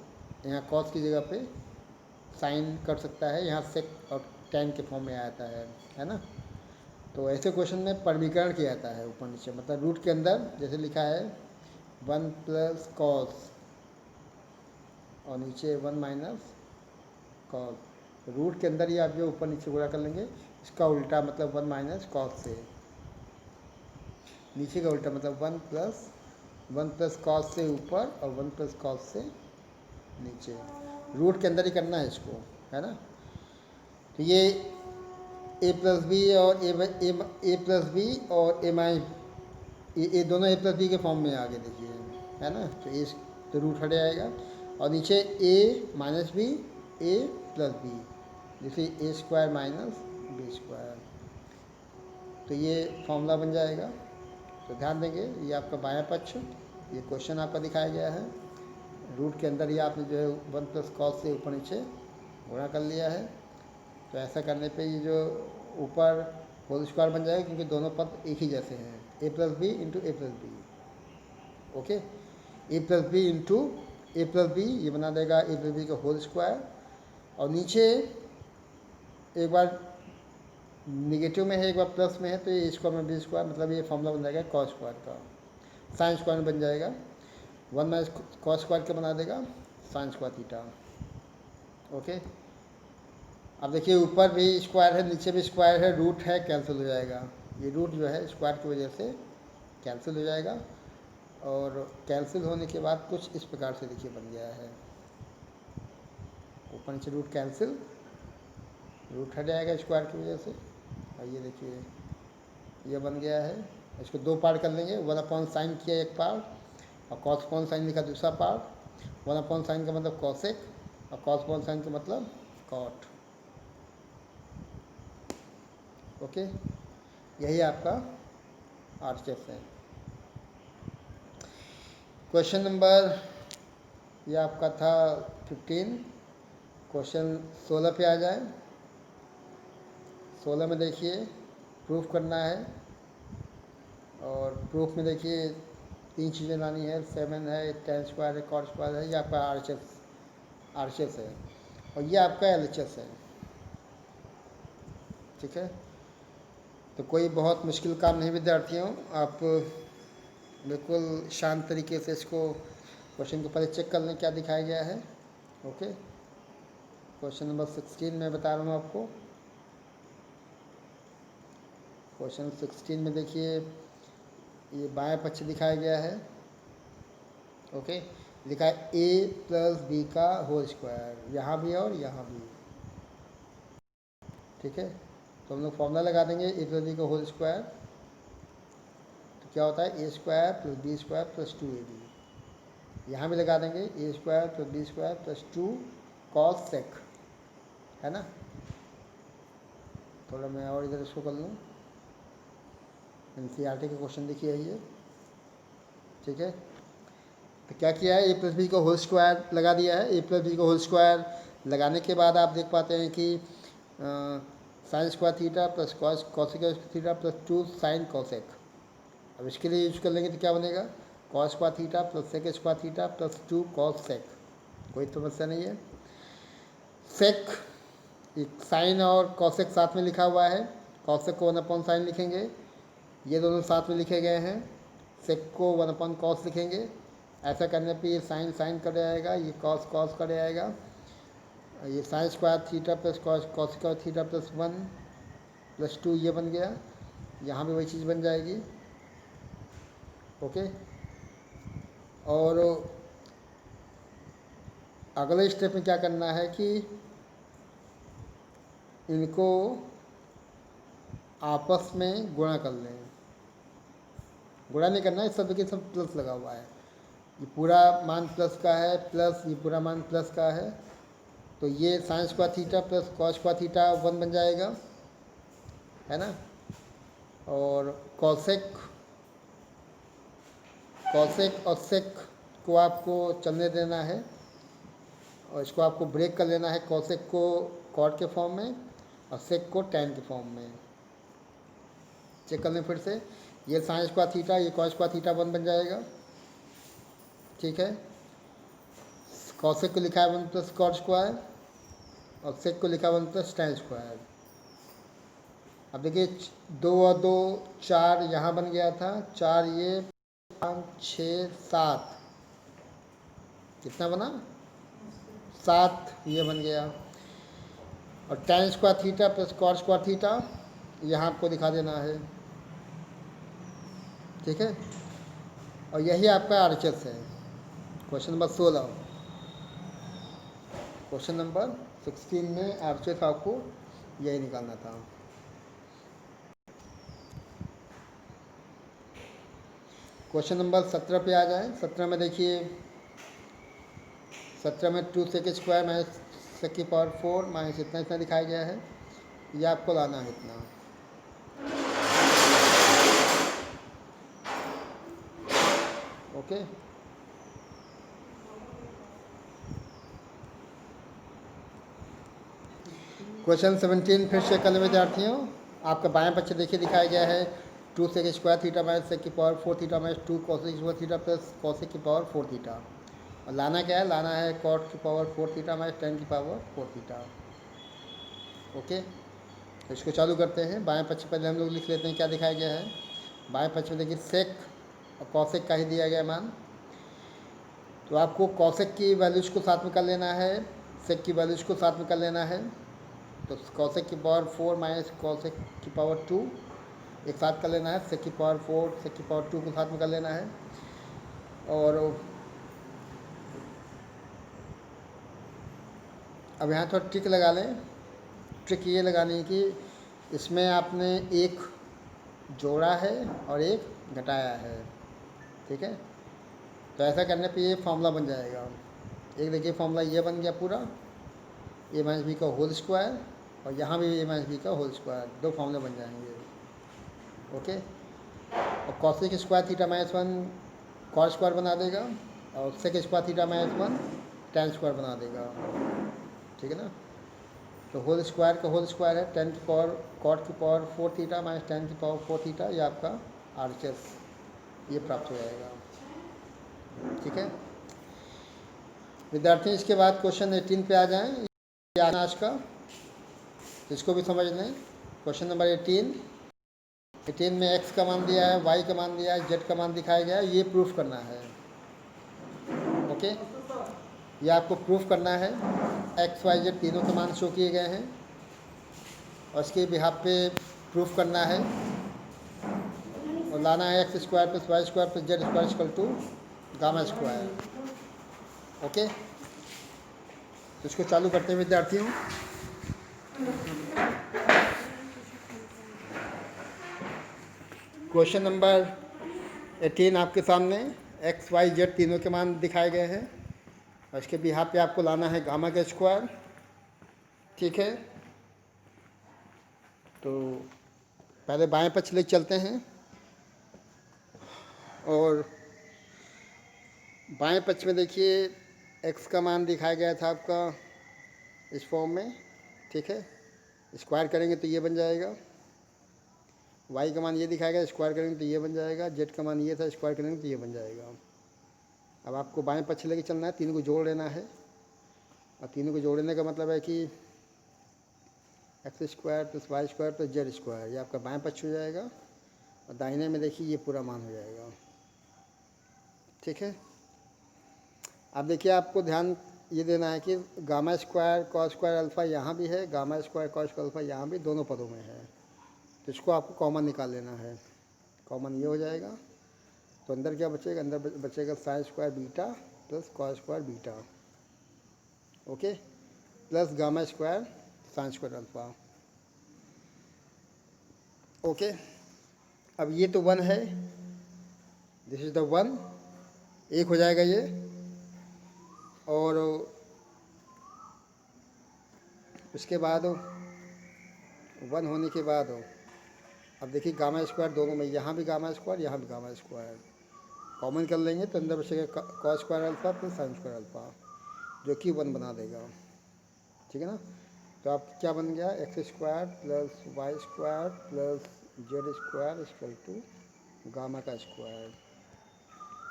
यहाँ कॉस की जगह पे साइन कर सकता है, यहाँ सेक और tan के फॉर्म में आता है ना। तो ऐसे क्वेश्चन में परिमीकरण किया जाता है ऊपर नीचे, मतलब रूट के अंदर जैसे लिखा है 1 प्लस कॉस और नीचे 1 माइनस कॉस, रूट के अंदर ही आप जो ऊपर नीचे गुणा कर लेंगे, इसका उल्टा मतलब 1 माइनस कॉस से, नीचे का उल्टा मतलब 1 प्लस कॉस से ऊपर और 1 प्लस कॉस से नीचे, रूट के अंदर ही करना है इसको, है ना। तो ये a प्लस बी और ए प्लस बी और ये दोनों a प्लस बी के फॉर्म में आगे देखिए, है ना। तो ए तो रूट हट जाएगा, और नीचे a minus B A plus B, जैसे A square minus B square, तो ये फॉर्मूला बन जाएगा। तो ध्यान देंगे, ये आपका बायां पक्ष, ये क्वेश्चन आपका दिखाया गया है, रूट के अंदर ही आपने जो है 1 प्लस कॉस से ऊपर नीचे गुणा कर लिया है। तो ऐसा करने पे ये जो ऊपर होल स्क्वायर बन जाएगा, क्योंकि दोनों पद एक ही जैसे हैं, ए प्लस बी इंटू ए प्लस बी। ओके, ए प्लस बी इंटू ए प्लस बी, ये बना देगा ए प्लस बी का होल स्क्वायर, और नीचे एक बार निगेटिव में है एक बार प्लस में है, तो ये स्क्वायर में बी स्क्वायर, मतलब ये फॉर्मूला बन जाएगा कॉस स्क्वायर का, साइन स्क्वायर बन जाएगा, 1 माइनस कॉस स्क्वायर का बना देगा साइन स्क्वायर थीटा। ओके, अब देखिए ऊपर भी स्क्वायर है, नीचे भी स्क्वायर है, रूट है, कैंसिल हो जाएगा, ये रूट जो है स्क्वायर की वजह से कैंसिल हो जाएगा, और कैंसिल होने के बाद कुछ इस प्रकार से देखिए बन गया है, ऊपर नीचे रूट कैंसिल, रूट हट जाएगा स्क्वायर की वजह से, और ये देखिए ये बन गया है। इसको 2 पार्ट कर लेंगे, 1 अपॉन साइन किया एक पार्ट, और कॉस अपॉन साइन लिखा दूसरा पार्ट। 1 अपॉन साइन का मतलब कॉसेक, और कॉस अपॉन साइन का मतलब कॉट। ओके, यही आपका RHS है। क्वेश्चन नंबर ये आपका था 15, क्वेश्चन 16 पे आ जाए। 16 में देखिए प्रूफ करना है, और प्रूफ में देखिए 3 चीज़ें लानी है, 7 है, tan स्क्वायर है, cot स्क्वायर है, ये आपका RHS है, और ये आपका LHS है। ठीक है, तो कोई बहुत मुश्किल काम नहीं विद्यार्थियों, आप बिल्कुल शांत तरीके से इसको क्वेश्चन को पहले चेक कर लें क्या दिखाया गया है। ओके, क्वेश्चन नंबर 16 में बता रहा हूँ आपको। क्वेश्चन 16 में देखिए ये बाएं पक्ष दिखाया गया है। ओके, लिखा है ए प्लस बी का होल स्क्वायर, यहाँ भी और यहाँ भी। ठीक है, तो हम लोग फॉर्मूला लगा देंगे ए प्लस बी का होल स्क्वायर, तो क्या होता है A square plus B square plus 2ab। यहाँ भी लगा देंगे A square plus B square plus 2 cos sec, है ना। थोड़ा मैं और इधर इसको कर लूँ, एनसीईआरटी का क्वेश्चन देखिए ये। ठीक है, तो क्या किया है, ए प्लस बी का होल स्क्वायर लगा दिया है। ए प्लस बी का होल स्क्वायर लगाने के बाद आप देख पाते हैं कि sine square theta plus cosec theta plus 2 sine cosec. अब इसके लिए यूज कर लेंगे तो क्या बनेगा, cos square theta plus sec square theta plus 2 cos sec. कोई समस्या नहीं है। सेक एक साइन और कॉसेक साथ में लिखा हुआ है, कॉसेक को 1/sin लिखेंगे, ये दोनों साथ में लिखे गए हैं। सेक को 1/cos लिखेंगे। ऐसा करने पे ये साइन साइन कर आएगा, ये कॉस कॉस कर आएगा, ये sine square theta plus cos square theta plus 1 plus 2 ये बन गया। यहाँ भी वही चीज़ बन जाएगी। ओके, और अगले स्टेप में क्या करना है कि इनको आपस में गुणा कर लें। गुणा नहीं करना है, सब के सब प्लस लगा हुआ है। ये पूरा मान प्लस का है, प्लस ये पूरा मान प्लस का है, तो ये sine square theta plus cos square theta 1 बन जाएगा, है ना। और कॉसेक और सेक को आपको चलने देना है, और इसको आपको ब्रेक कर लेना है। कॉसेक को कॉट के फॉर्म में और सेक को टैन के फॉर्म में। चेक कर लें फिर से, ये साइन स्क्वायर थीटा, ये कॉस स्क्वायर थीटा 1 बन जाएगा। ठीक है, कॉसेक को लिखा है 1 प्लस कॉट स्क्वायर और सेक को लिखा 1 प्लस टैन स्क्वायर। अब देखिए 2 और 2 4 यहाँ बन गया था, 4 ये 5 6 7, कितना बना 7 ये बन गया। और tan square theta plus cot square theta यहाँ आपको दिखा देना है। ठीक है, और यही आपका आरएचएस है। क्वेश्चन नंबर 16, क्वेश्चन नंबर 16 में आरएचएस आपको यही निकालना था। क्वेश्चन नंबर 17 पे आ जाए। 17 में देखिए, 17 में 2 सेक स्क्वायर माइनस सेक की पावर 4 माइनस इतना इतना दिखाया गया है, ये आपको लाना है इतना। ओके, क्वेश्चन 17 फिर से कर विद्यार्थियों। आपका बाएं पक्ष देखिए दिखाया गया है 2 sec square theta minus sec की power 4 theta minus 2 cosec square theta plus cosec की पावर 4 थीटा। और लाना क्या है, लाना है कॉट की पावर 4 थीटा माइनस टेन की पावर 4 थीटा। ओके, तो इसको चालू करते हैं। बाएं पक्ष पहले हम लोग लिख लेते हैं क्या दिखाया गया है। बाएं पक्ष में देखिए सेक और कॉसेक का ही दिया गया मान, तो आपको कॉसेक की वैल्यूज को साथ में कर लेना है, सेक की वैल्यूज को साथ में कर लेना है। तो कॉसेक की पावर 4 माइनस कॉसेक की पावर 2 एक साथ कर लेना है, सेक की पावर 4 सेक की पावर 2 को साथ में कर लेना है। और अब यहाँ थोड़ा ट्रिक लगा लें। ट्रिक ये लगानी है कि इसमें आपने एक जोड़ा है और एक घटाया है। ठीक है, तो ऐसा करने पे ये फॉर्मूला बन जाएगा। एक देखिए फॉर्मूला ये बन गया पूरा, ए माइनस बी का होल स्क्वायर, और यहाँ भी ए माइनस बी का होल स्क्वायर, दो फॉर्मूले बन जाएंगे। ओके, और cosec square theta minus 1 cot square बना देगा, और sec square theta minus 1 tan square बना देगा। ठीक है ना, तो होल स्क्वायर का होल स्क्वायर है 10 की पावर कॉट की पावर 4 थीटा माइनस 10 की पावर 4 थीटा, ये आपका आरएचएस ये प्राप्त हो जाएगा। ठीक है विद्यार्थी, इसके बाद क्वेश्चन 18 पे आ जाएं। आज का इसको भी समझ लें। क्वेश्चन नंबर 18 में एक्स का मान दिया है, वाई का मान दिया है, जेड का मान दिखाया गया है, ये प्रूफ करना है। ओके, ये आपको प्रूफ करना है। एक्स वाई जेड तीनों के मान शो किए गए हैं, और इसके बिहाफ पे प्रूफ करना है, और लाना है X square plus Y square plus Z square equal to gamma square. Okay, तो इसको चालू करते हैं विद्यार्थियों। क्वेश्चन नंबर 18 आपके सामने एक्स वाई जेड तीनों के मान दिखाए गए हैं और इसके बिहार पे आपको लाना है गामा का स्क्वायर। ठीक है, तो पहले बाएं पक्ष ले चलते हैं और बाएं पक्ष में देखिए एक्स का मान दिखाया गया था आपका इस फॉर्म में। ठीक है, स्क्वायर करेंगे तो ये बन जाएगा। वाई का मान ये दिखाया गया, स्क्वायर करेंगे तो ये बन जाएगा। जेड का मान ये था, स्क्वायर करेंगे तो ये बन जाएगा। अब आपको बाएं पक्ष लेके चलना है, तीनों को जोड़ लेना है और तीनों को जोड़ने का मतलब है कि X square plus Y square plus Z square, ये आपका बाएं पक्ष हो जाएगा और दाहिने में देखिए ये पूरा मान हो जाएगा। ठीक है, अब देखिए आपको ध्यान ये देना है कि gamma square cos square alpha यहाँ भी है, gamma square cos square alpha यहाँ भी, दोनों पदों में है। तो इसको आपको कॉमन निकाल लेना है। कॉमन ये हो जाएगा तो अंदर क्या बचेगा, अंदर बचेगा sine square beta plus cos square beta, okay, plus gamma square sine square alpha. Okay, अब ये तो 1 है, दिस इज़ द 1, एक हो जाएगा ये। और उसके बाद 1 होने के बाद अब देखिए गामा स्क्वायर दोनों में, यहाँ भी गामा स्क्वायर यहाँ भी गामा स्क्वायर, कॉमन कर लेंगे तो अंदर बचेगा cos square alpha plus sine square alpha, जो कि 1 बना देगा। ठीक है ना, तो आप क्या बन गया, X square plus Y square plus Z square equal to gamma का स्क्वायर,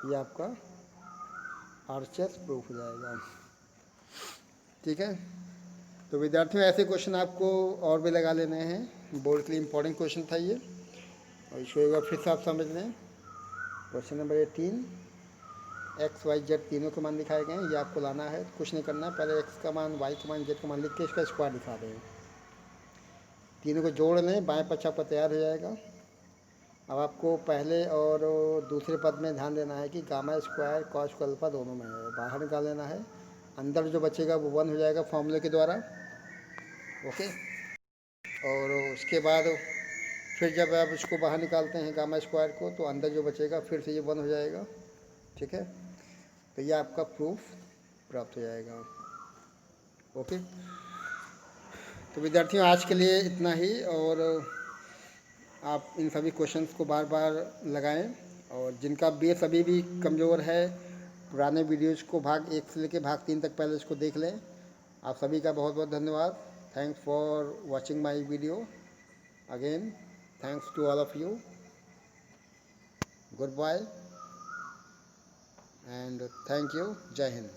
ये आपका आरएचएस प्रूफ हो जाएगा। ठीक है, तो विद्यार्थियों ऐसे क्वेश्चन आपको और भी लगा लेने हैं, बोर्ड के लिए इम्पोर्टेंट क्वेश्चन था ये, और इसको एक बार फिर से आप समझ लें। Question number 18, X Y Z तीनों के मान दिखाए गए हैं, ये आपको लाना है। कुछ नहीं करना, पहले एक्स का मान वाई का मान जेड का मान लिख के इसका स्क्वायर दिखा दें, तीनों को जोड़ लें, बाएं पक्ष आपका तैयार हो जाएगा। अब आपको पहले और दूसरे पद में ध्यान देना है कि gamma square cos square alpha दोनों में है, बाहर निकाल लेना है। अंदर जो बचेगा वो 1 हो जाएगा फॉर्मूले के द्वारा, ओके। और उसके बाद फिर जब आप इसको बाहर निकालते हैं गामा स्क्वायर को, तो अंदर जो बचेगा फिर से ये 1 हो जाएगा। ठीक है, तो ये आपका प्रूफ प्राप्त हो जाएगा, ओके। तो विद्यार्थियों आज के लिए इतना ही, और आप इन सभी क्वेश्चंस को बार बार लगाएं, और जिनका बेस अभी भी कमज़ोर है, पुराने वीडियोज़ को भाग 1 से लेकर भाग 3 तक पहले इसको देख लें। आप सभी का बहुत बहुत धन्यवाद। Thanks for watching my video again, thanks to all of you, good bye and thank you, जय हिंद।